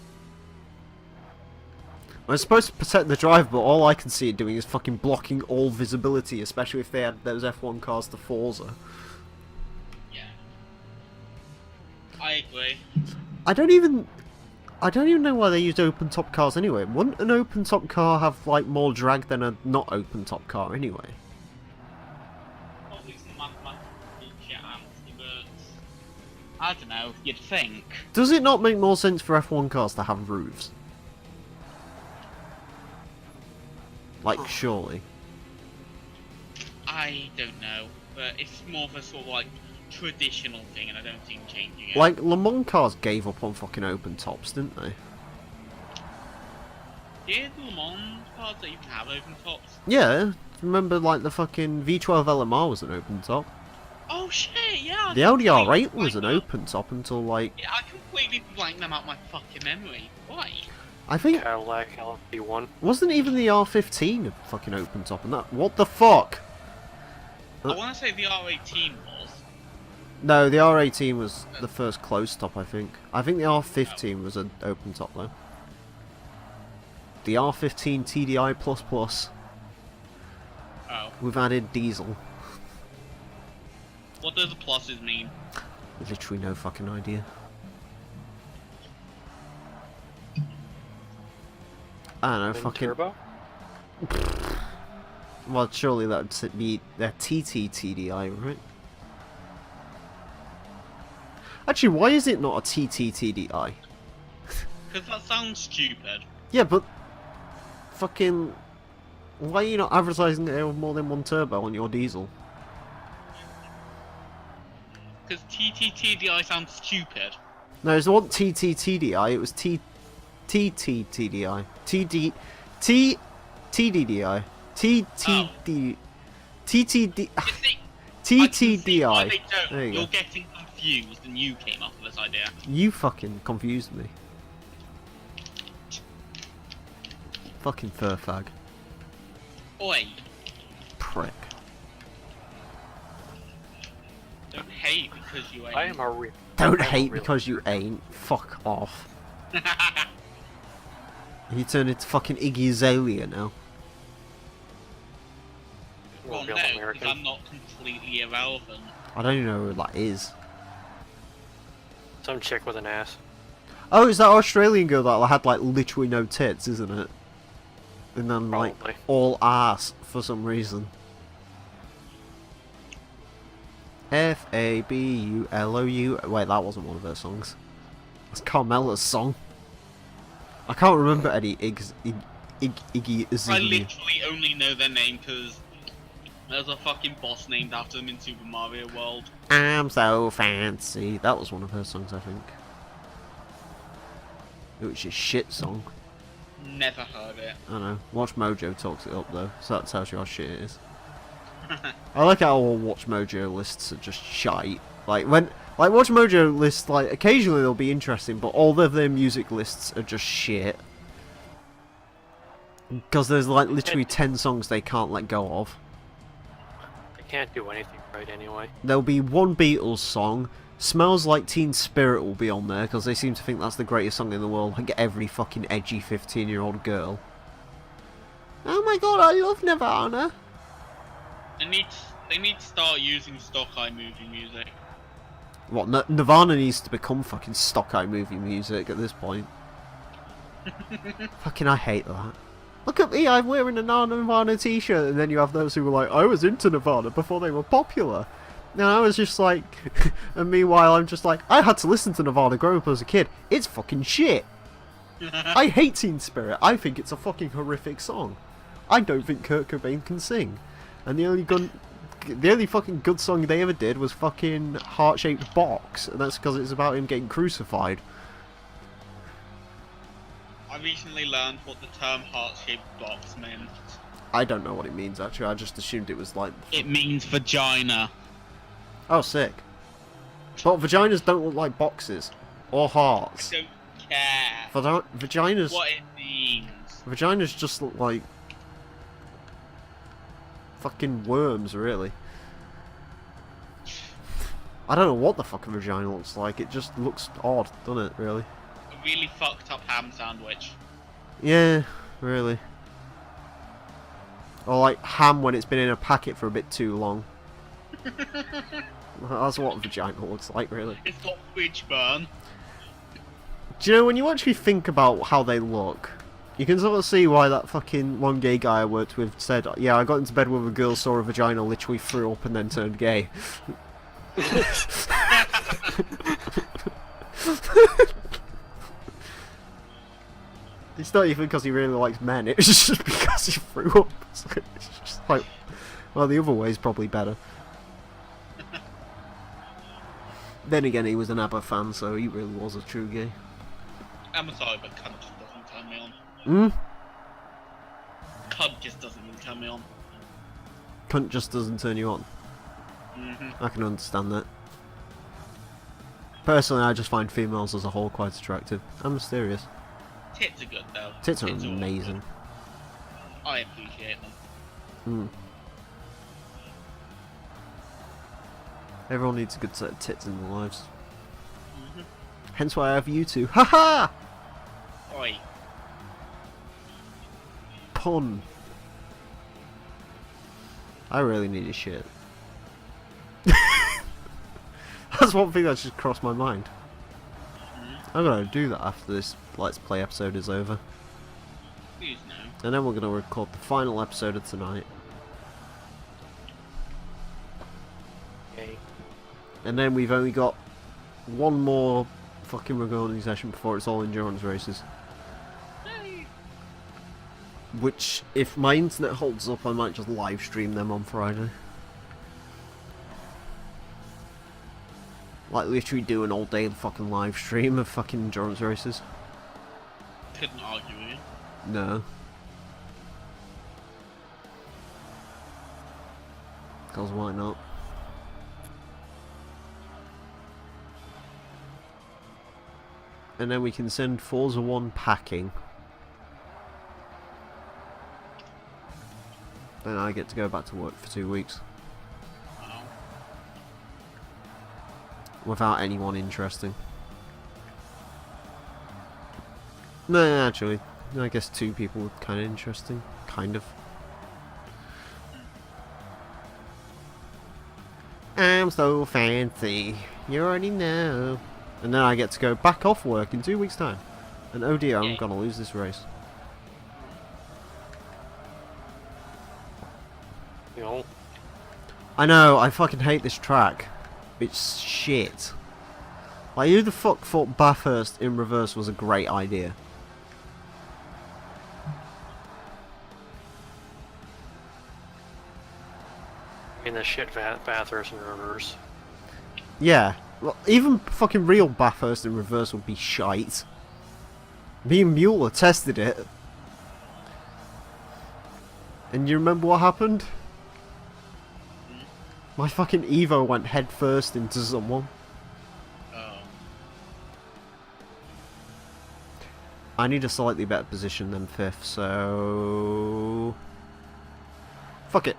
Well, it's supposed to protect the driver, but all I can see it doing is fucking blocking all visibility, especially if they had those F1 cars to Forza. Yeah. I agree. I don't even know why they used open top cars anyway. Wouldn't an open top car have like more drag than a not open top car anyway? Probably some mathematical bullshit answer, but I don't know, you'd think. Does it not make more sense for F1 cars to have roofs? Like, surely. I don't know, but it's more of a sort of like traditional thing, and I don't see them changing it. Like, Le Mans cars gave up on fucking open tops, didn't they? Did Le Mans cars that you can have open tops? Yeah, remember like the fucking V12 LMR was an open top. Oh shit, yeah. The Audi R8 was an open top until like... Yeah, I completely blanked them out my fucking memory. Why? I think... Cadillac LMP1. Wasn't even the R15 a fucking open top and that... What the fuck? I want to say the R18 was. No, the R18 was the first closed top, I think. I think the R15 was an open top though. The R15 TDI++. Oh. We've added diesel. What do the pluses mean? Literally no fucking idea. I don't know, Twin fucking... turbo? Well, surely that would be their TT TDI, right? Actually, why is it not a TT TDI? Because that sounds stupid. Yeah, but... Fucking... Why are you not advertising that it with more than one turbo on your diesel? Because TTTDI sounds stupid. No, it wasn't TT TDI, it was TT TDI. TDDI. TTD... TTD... TTDI. There you You're go. getting confused, and you came up with this idea. You fucking confused me. Fucking fur fag. Oi. Prick. Don't hate because you ain't. I am a real. Don't I'm a hate real- because you ain't. Fuck off. You turned into fucking Iggy Azalea now. Well, no, real because American. I'm not completely irrelevant. I don't even know who that is. Some chick with an ass. Oh, it's that Australian girl that had like literally no tits, isn't it? And then like Probably. all ass for some reason. Fabulou. Wait, that wasn't one of her songs. That's Carmela's song. I can't remember any Iggy I Azalea. literally only know their name because there's a fucking boss named after them in Super Mario World. I'm so fancy. That was one of her songs, I think. It was a shit song. Never heard it. I know. Watch Mojo talks it up though, so that tells you how shit it is. I like how all Watch Mojo lists are just shite. Like Watch Mojo lists, like occasionally they'll be interesting, but all of their music lists are just shit. Because there's like literally 10 songs they can't let go of. They can't do anything right anyway. There'll be one Beatles song. Smells Like Teen Spirit will be on there because they seem to think that's the greatest song in the world. Like every fucking edgy 15-year-old girl. Oh my god, I love Nirvana. They need to start using stock iMovie music. What, Nirvana needs to become fucking stock iMovie music at this point. Fucking I hate that. Look at me, I'm wearing a Nirvana t-shirt, and then you have those who were like, I was into Nirvana before they were popular. And I was just like, and meanwhile I'm just like, I had to listen to Nirvana growing up as a kid. It's fucking shit. I hate Teen Spirit. I think it's a fucking horrific song. I don't think Kurt Cobain can sing. And the only fucking good song they ever did was fucking Heart-Shaped Box, and that's because it's about him getting crucified. I recently learned what the term heart-shaped box meant. I don't know what it means actually, I just assumed it was like... It means vagina. Oh, sick. But vaginas don't look like boxes. Or hearts. I don't care Vaginas... what it means. Vaginas just look like... fucking worms, really. I don't know what the fuck a vagina looks like, it just looks odd, doesn't it, really? A really fucked up ham sandwich. Yeah, really. Or like ham when it's been in a packet for a bit too long. That's what a vagina looks like, really. It's got fridge burn. Do you know, when you actually think about how they look, you can sort of see why that fucking one gay guy I worked with said, yeah, I got into bed with a girl, saw a vagina, literally threw up and then turned gay. It's not even because he really likes men, it's just because he threw up. It's just like, well, the other way is probably better. Then again, he was an ABBA fan, so he really was a true gay. I'm sorry, but cunt just doesn't turn me on. Hmm? Cunt just doesn't really turn me on. Cunt just doesn't turn you on. I can understand that. Personally, I just find females as a whole quite attractive and mysterious. Tits are good though. Tits are all amazing. good. I appreciate them. Hmm. Everyone needs a good set of tits in their lives. Hence why I have you two. Haha! Oi. Pun. I really need a shit. That's one thing that just crossed my mind. I'm gonna do that after this Let's Play episode is over. Please no. And then we're gonna record the final episode of tonight. Okay. And then we've only got one more fucking recording session before it's all endurance races. Hey. Which, if my internet holds up, I might just live stream them on Friday. Like literally do an all day fucking live stream of fucking endurance races. Couldn't argue with you. No. Cause why not? And then we can send Forza 1 packing. and I get to go back to work for 2 weeks. Oh. Without anyone interesting. No, actually, I guess 2 people were kind of interesting. Kind of. I'm so fancy. You already know. And then I get to go back off work in 2 weeks' time. And oh dear, I'm gonna lose this race. You know. I know, I fucking hate this track. It's shit. Like, who the fuck thought Bathurst in reverse was a great idea? In the shit Bathurst and reverse. Yeah. Well, even fucking real Bathurst in reverse would be shite. Me and Mueller tested it. And you remember what happened? My fucking Evo went head first into someone. Oh. I need a slightly better position than 5th, so... Fuck it.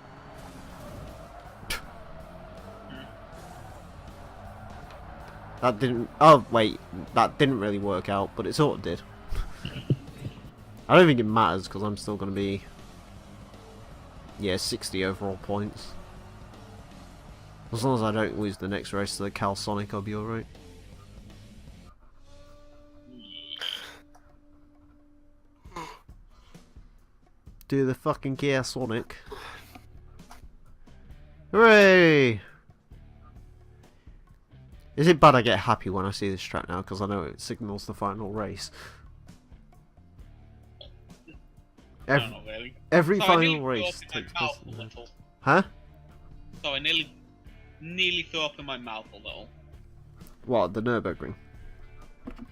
That didn't... Oh, wait. That didn't really work out, but it sort of did. I don't think it matters, because I'm still going to be... Yeah, 60 overall points. As long as I don't lose the next race to the Cal Sonic, I'll be alright. Do the fucking Cal Sonic. Hooray! Is it bad I get happy when I see this track now, because I know it signals the final race? No, not really. Every So final race takes place. Huh? So I nearly threw up in my mouth a little. What, the Nürburgring?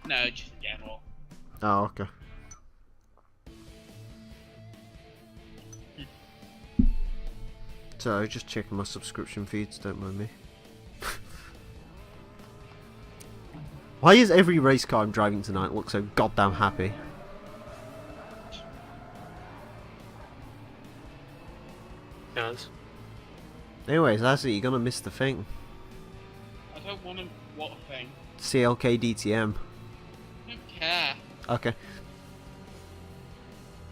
No, just in general. Oh, okay. So, just checking my subscription feeds, don't mind me. Why is every race car I'm driving tonight look so goddamn happy? Does. Anyways, that's it, you're gonna miss the thing. I don't want to. What thing? CLK DTM. I don't care. Okay.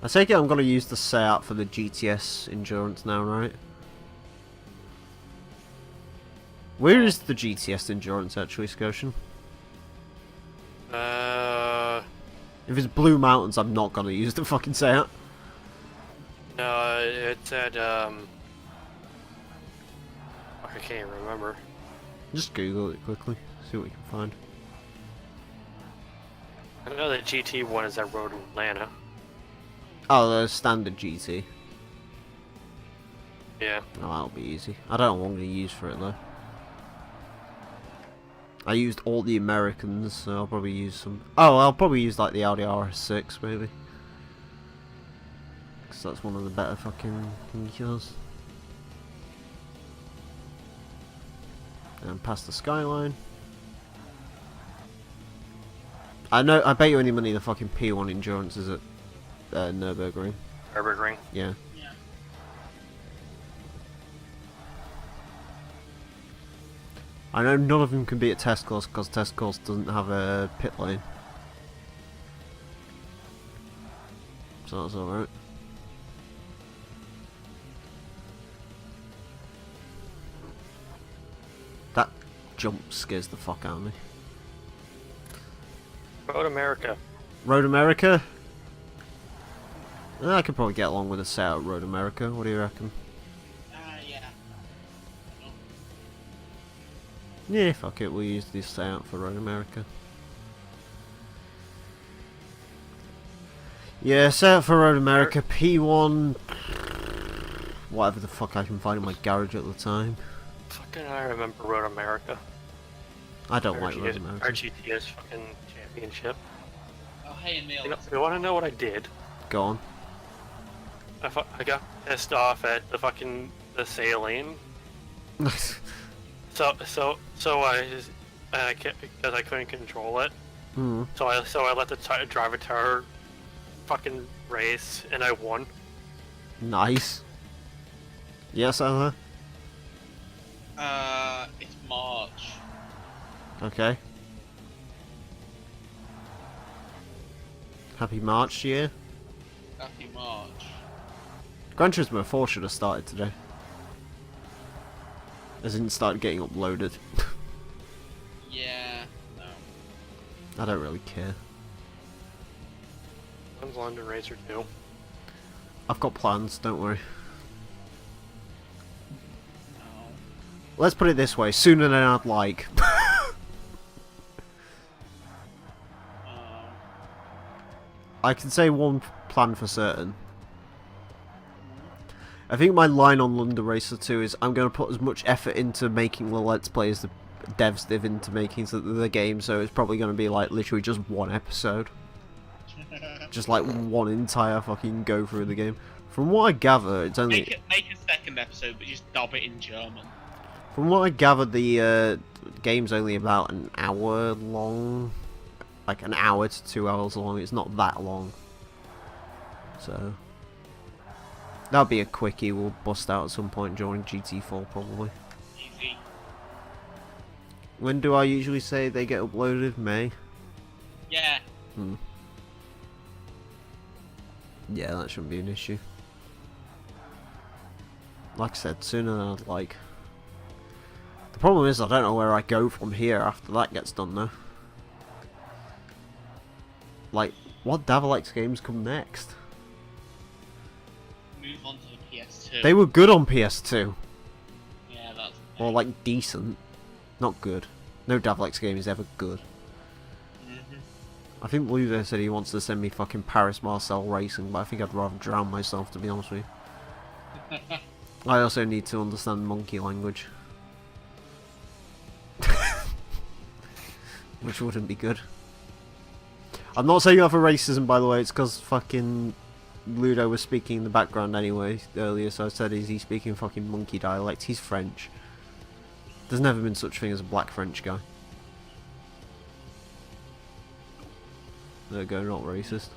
I take it I'm gonna use the setup for the GTS endurance now, right? Where is the GTS endurance actually, Scotian? If it's Blue Mountains, I'm not gonna use the fucking setup. No, it's at I can't remember. Just Google it quickly, see what we can find. I know the GT one is at Road in Atlanta. Oh, the standard GT. Yeah. Oh, that'll be easy. I don't know what I'm gonna use for it though. I used all the Americans, so I'll probably use some... Oh, I'll probably use like the Audi RS6 maybe. Because that's one of the better fucking cars. And past the Skyline. I bet you any money the fucking P1 Endurance is at Nürburgring. Nürburgring. Yeah. Yeah. I know none of them can be at test course because test course doesn't have a pit lane. So that's alright. That jump scares the fuck out of me. Road America. Road America? I could probably get along with a set at Road America, what do you reckon? Yeah. Yeah, fuck it, we'll use this set out for Road America. Yeah, set out for Road America, P1... Whatever the fuck I can find in my garage at the time. Fucking I remember Road America. I don't like Road America. R-GTS fucking championship. Oh, hey, Emile. You wanna know what I did? Go on. I got pissed off at the fucking sailing. So because I couldn't control it. Mm. So I let the driver tower fucking race and I won. Nice. Yes, Anna? It's March. Okay. Happy March to you. Happy March. Gran Turismo 4 should have started today. As in started getting uploaded. Yeah, no. I don't really care. When's London Racer 2? I've got plans, don't worry. No. Let's put it this way, sooner than I'd like. I can say one plan for certain. I think my line on London Racer 2 is I'm going to put as much effort into making the Let's Play as the devs did into making the game, so it's probably going to be like literally just one episode. Just like one entire fucking go through the game. From what I gather, it's only... Make a second episode, but just dub it in German. From what I gathered, the game's only about an hour long. Like an hour to 2 hours long. It's not that long. So... that'll be a quickie we'll bust out at some point during GT4 probably. Easy. When do I usually say they get uploaded? May? Yeah. Yeah, that shouldn't be an issue. Like I said, sooner than I'd like. The problem is I don't know where I go from here after that gets done though. Like, what Davalex games come next? Move on to the PS2. They were good on PS2. Yeah, that's... Or like decent. Not good. No Davalex game is ever good. I think Ludo said he wants to send me fucking Paris Marcel Racing, but I think I'd rather drown myself, to be honest with you. I also need to understand monkey language. Which wouldn't be good. I'm not saying that for racism, by the way, it's because fucking Ludo was speaking in the background anyway earlier, so I said, is he speaking fucking monkey dialect? He's French. There's never been such a thing as a black French guy. There we go, not racist.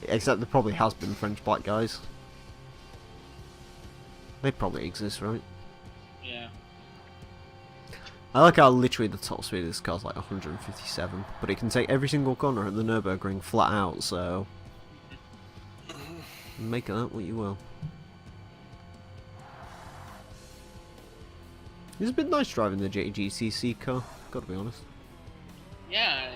Except there probably has been French black guys. They probably exist, right? Yeah. I like how literally the top speed of this car's like 157, but it can take every single corner at the Nürburgring flat out, so... make of that what you will. It's been nice driving the JGTC car, gotta be honest. Yeah.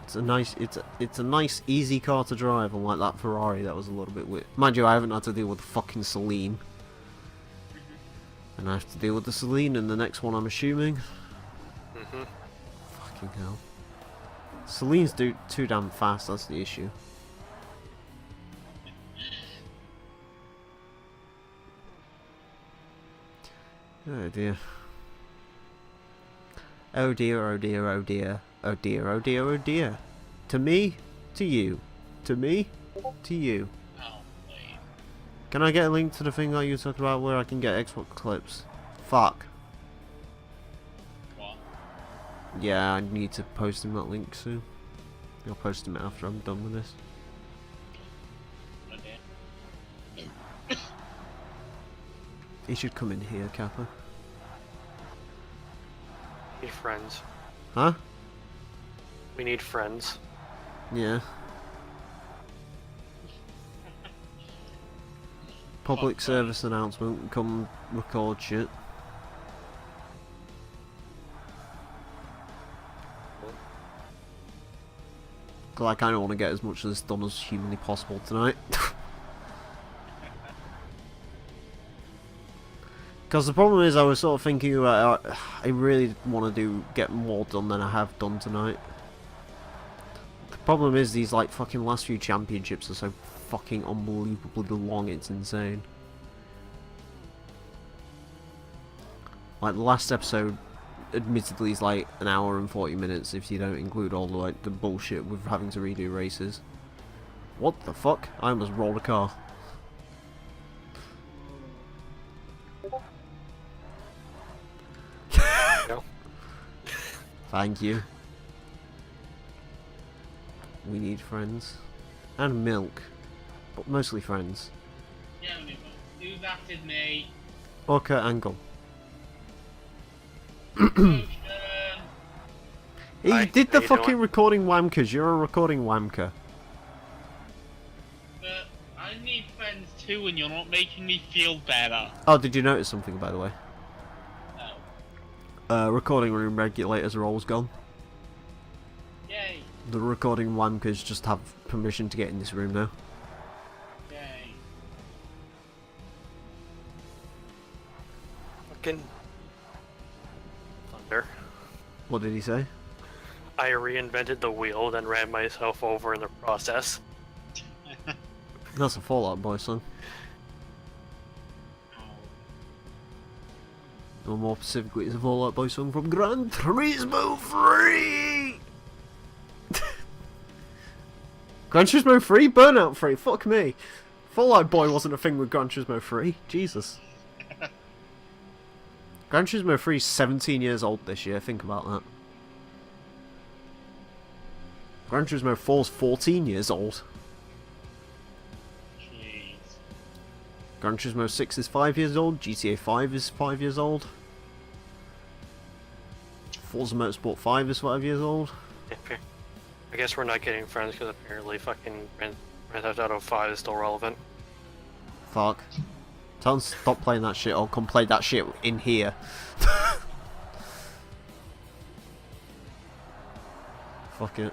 It's a nice easy car to drive, unlike that Ferrari that was a little bit weird. Mind you, I haven't had to deal with the fucking Celine. And I have to deal with the Celine in the next one, I'm assuming. Fucking hell. Celine's too damn fast, that's the issue. Oh dear. Oh dear, oh dear, oh dear. Oh dear, oh dear, oh dear. To me, to you. To me, to you. Oh, wait. Can I get a link to the thing that you talked about where I can get Xbox clips? Fuck. What? Yeah, I need to post him that link soon. I'll post him after I'm done with this. Okay. He should come in here, Kappa. Need friends. Huh? We need friends. Yeah. Public service announcement, come record shit. Cause I kinda wanna get as much of this done as humanly possible tonight. Because the problem is I was sort of thinking about I really want to get more done than I have done tonight. The problem is these like fucking last few championships are so fucking unbelievably long, it's insane. Like the last episode admittedly is like an hour and 40 minutes if you don't include all the like the bullshit with having to redo races. What the fuck? I almost rolled a car. No. Thank you. We need friends. And milk. but mostly friends. Yeah, we will. Who's after me? Orca Angle. Potion. He Hi, did how the you fucking doing? recording wankers. You're a recording wanker. But I need friends too, and you're not making me feel better. Oh, did you notice something, by the way? No. Recording room regulators are always gone. Yay. The recording wankers just have permission to get in this room now. Yay. Fucking thunder. What did he say? I reinvented the wheel, then ran myself over in the process. That's a Fallout Boy song. Or more specifically, it's a Fallout Boy song from Gran Turismo 3! Gran Turismo 3? Burnout 3? Fuck me. Fallout Boy wasn't a thing with Gran Turismo 3. Jesus. Gran Turismo 3 is 17 years old this year, think about that. Gran Turismo 4 is 14 years old. Jeez. Gran Turismo 6 is 5 years old, GTA 5 is 5 years old. Forza Motorsport 5 is 5 years old. I guess we're not getting friends because apparently fucking Grand Theft Auto 5 is still relevant. Fuck. Tell him to stop playing that shit or come play that shit in here. Fuck it.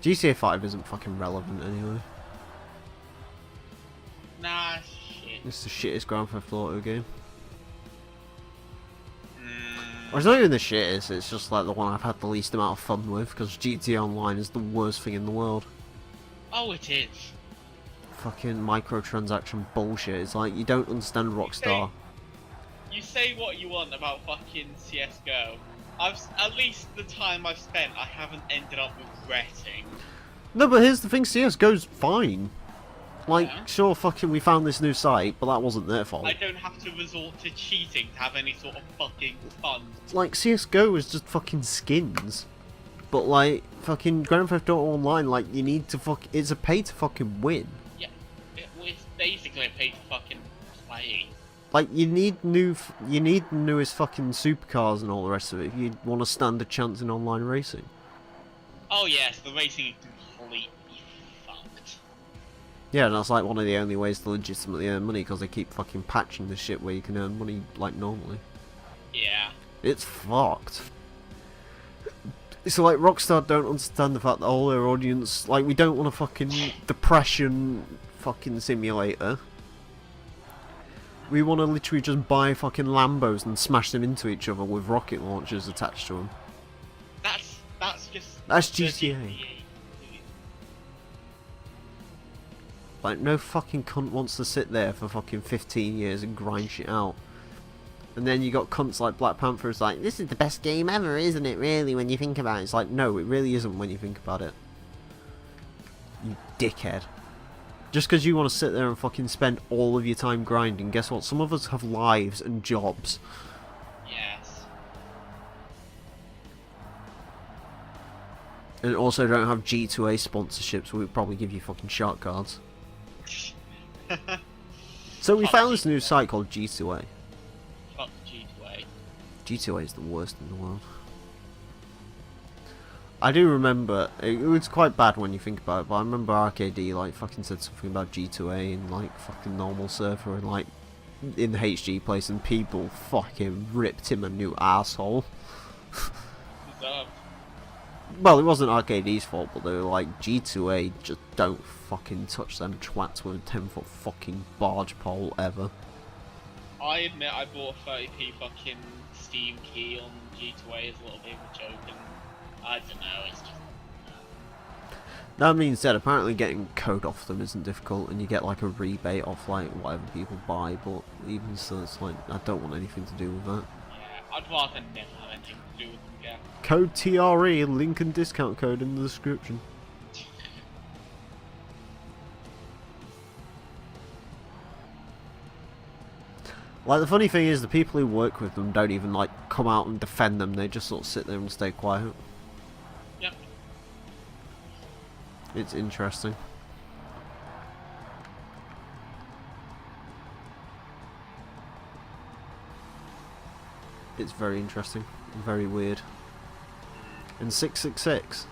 GTA 5 isn't fucking relevant anyway. Nah, shit. It's the shittest Grand Theft Auto game. Mm. Or it's not even the shittest, it's just like the one I've had the least amount of fun with, because GTA Online is the worst thing in the world. Oh, it is. Fucking microtransaction bullshit. It's like, you don't understand Rockstar. You say what you want about fucking CSGO. At least the time I've spent, I haven't ended up regretting. No, but here's the thing, CSGO's fine. Like, Yeah. sure, fucking we found this new site, but that wasn't their fault. I don't have to resort to cheating to have any sort of fucking fun. Like, CSGO is just fucking skins. But like, fucking Grand Theft Auto Online, like, you need to it's a pay to fucking win. Yeah, it's basically a pay to fucking play. Like, you need the newest fucking supercars and all the rest of it if you want to stand a chance in online racing. Oh yes, the racing is completely fucked. Yeah, and that's like one of the only ways to legitimately earn money, because they keep fucking patching the shit where you can earn money like normally. Yeah. It's fucked. So like, Rockstar don't understand the fact that all their audience, like, we don't want a fucking depression fucking simulator. We want to literally just buy fucking Lambos and smash them into each other with rocket launchers attached to them. That's just. That's the GTA. Like, no fucking cunt wants to sit there for fucking 15 years and grind shit out. And then you got cunts like Black Panther, it's like, this is the best game ever, isn't it, really, when you think about it? It's like, no, it really isn't when you think about it. You dickhead. Just because you want to sit there and fucking spend all of your time grinding, guess what? Some of us have lives and jobs. Yes. And also don't have G2A sponsorships, we'd probably give you fucking shark cards. So we found this new site called G2A. Fuck G2A. G2A is the worst in the world. I do remember, it was quite bad when you think about it, but I remember RKD like fucking said something about G2A in like fucking normal server and like in the HG place, and people fucking ripped him a new asshole. Deserved. Well, it wasn't RKD's fault, but they were like, G2A, just don't fucking touch them twats with a 10-foot fucking barge pole ever. I admit I bought a 30p fucking Steam key on G2A as a little bit of a joke, and I don't know, it's just... That being said, apparently getting code off them isn't difficult, and you get like a rebate off like whatever people buy, but even so, it's like, I don't want anything to do with that. Yeah, I'd rather never have anything to do with them again. Code TRE, link and discount code in the description. Like, the funny thing is, the people who work with them don't even, like, come out and defend them. They just sort of sit there and stay quiet. Yep. It's interesting. It's very interesting. Very weird. And 666.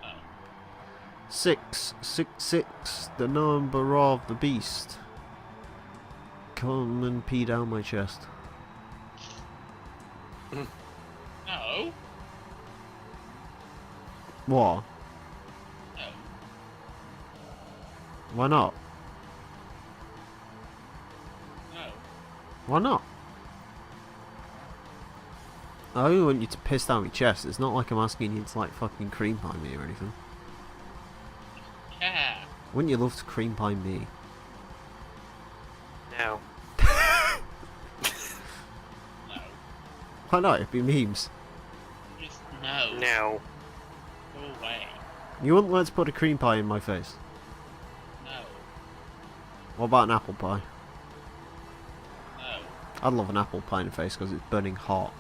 Oh. 666, the number of the beast. Come and pee down my chest. No. What? No. Why not? No. Why not? I only want you to piss down my chest. It's not like I'm asking you to, like, fucking cream pie me or anything. Yeah. Wouldn't you love to cream pie me? No. No. Why not? It'd be memes. Just no. No. Go away. You wouldn't let us put a cream pie in my face. No. What about an apple pie? No. I'd love an apple pie in the face because it's burning hot.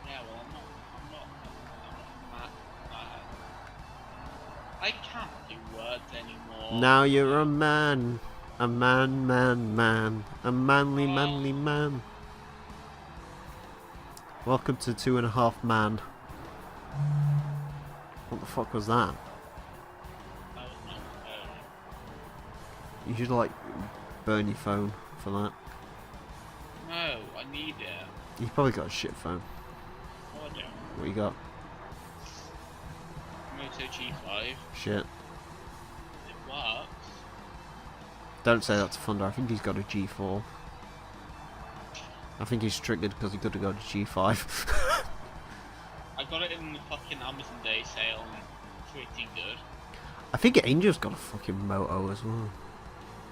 Yeah, well, I'm not I can't do words anymore. Now you're a man. A man, man, man. A manly, manly man. Welcome to 2.5 Man. What the fuck was that? That was my phone. You should, like, burn your phone for that. No, I need it. You've probably got a shit phone. Oh, I don't. What you got? Moto G5. Shit. It works. Don't say that to Thunder. I think he's got a G4. I think he's triggered because he could have got a G5. I got it in the fucking Amazon Day sale and pretty good. I think Angel's got a fucking Moto as well.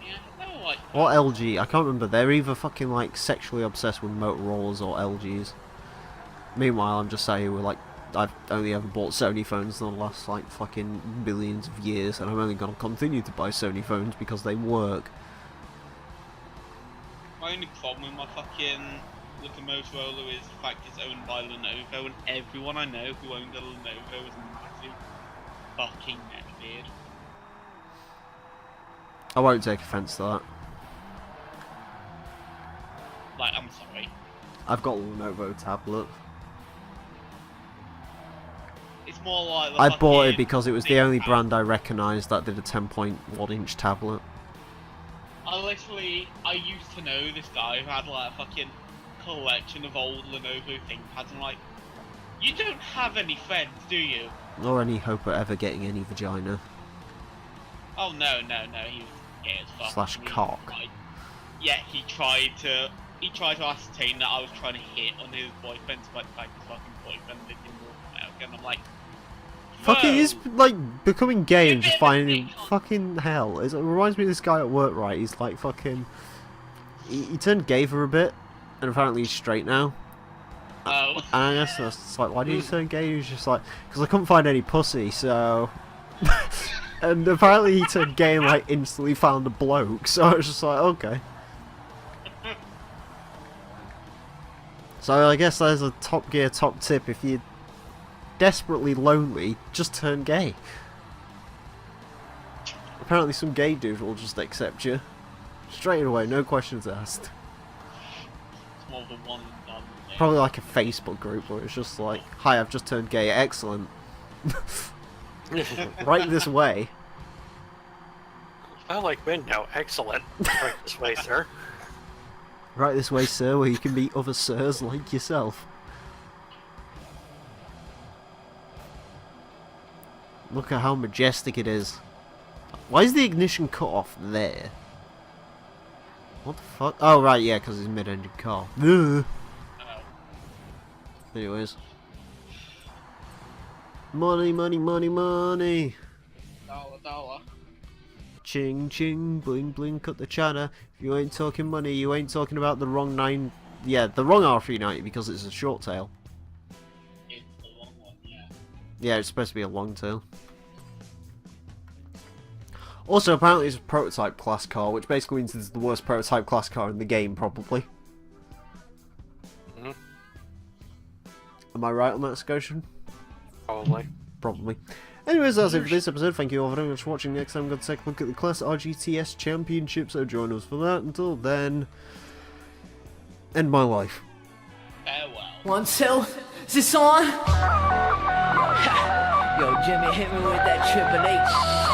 Yeah, they were like... Or LG. I can't remember. They're either fucking, like, sexually obsessed with Motorola's or LGs. Meanwhile, I'm just saying, I've only ever bought Sony phones in the last, like, fucking billions of years, and I'm only going to continue to buy Sony phones because they work. My only problem with my fucking... with the Motorola is the fact it's owned by Lenovo, and everyone I know who owns a Lenovo is a massive fucking neckbeard. I won't take offence to that. Like, I'm sorry. I've got a Lenovo tablet. It's more like the I bought it fucking because it was the big only house. brand I recognised that did a 10.1-inch tablet. I used to know this guy who had like a fucking collection of old Lenovo ThinkPads, and like, you don't have any friends, do you? Or any hope of ever getting any vagina. Oh no, he was gay as fuck. Slash and he cock. tried- Yeah, he tried to ascertain that I was trying to hit on his boyfriend, despite the fact his fucking boyfriend lived in North America, and I'm like, Fucking whoa. is like becoming gay and You're just a bit of a finding dick. fucking hell. It reminds me of this guy at work, right? He's like fucking. He turned gay for a bit, and apparently he's straight now. Oh. And I guess that's just like, why did you turn gay? He was just like, because I couldn't find any pussy, so. And apparently he turned gay and like instantly found a bloke. So I was just like, okay. So I guess there's a Top Gear top tip: if you're desperately lonely, just turn gay. Apparently some gay dude will just accept you. Straight away, no questions asked. It's more of a one and done thing. Probably like a Facebook group where it's just like, hi, I've just turned gay, excellent. Right this way. I like men now. Excellent. Right this way, sir. Right this way, sir, where you can meet other sirs like yourself. Look at how majestic it is. Why is the ignition cut off there? What the fuck? Oh, right, yeah, because it's a mid-engine car. Ugh. Oh. Anyways. Money, money, money, money. Dollar. Ching, ching, bling, bling, cut the chatter. If you ain't talking money, you ain't talking about the wrong the wrong R390 because it's a short tail. It's the long one, yeah. Yeah, it's supposed to be a long tail. Also, apparently it's a prototype class car, which basically means it's the worst prototype class car in the game, probably. Mm-hmm. Am I right on that, Scotian? Probably. Probably. Anyways, that's it for this episode. Thank you all very much for watching. Next time, I'm going to take a look at the Class R-GTS Championship, so join us for that. Until then, end my life. Farewell. 1, 2, is this on? Yo, Jimmy, hit me with that Triple H.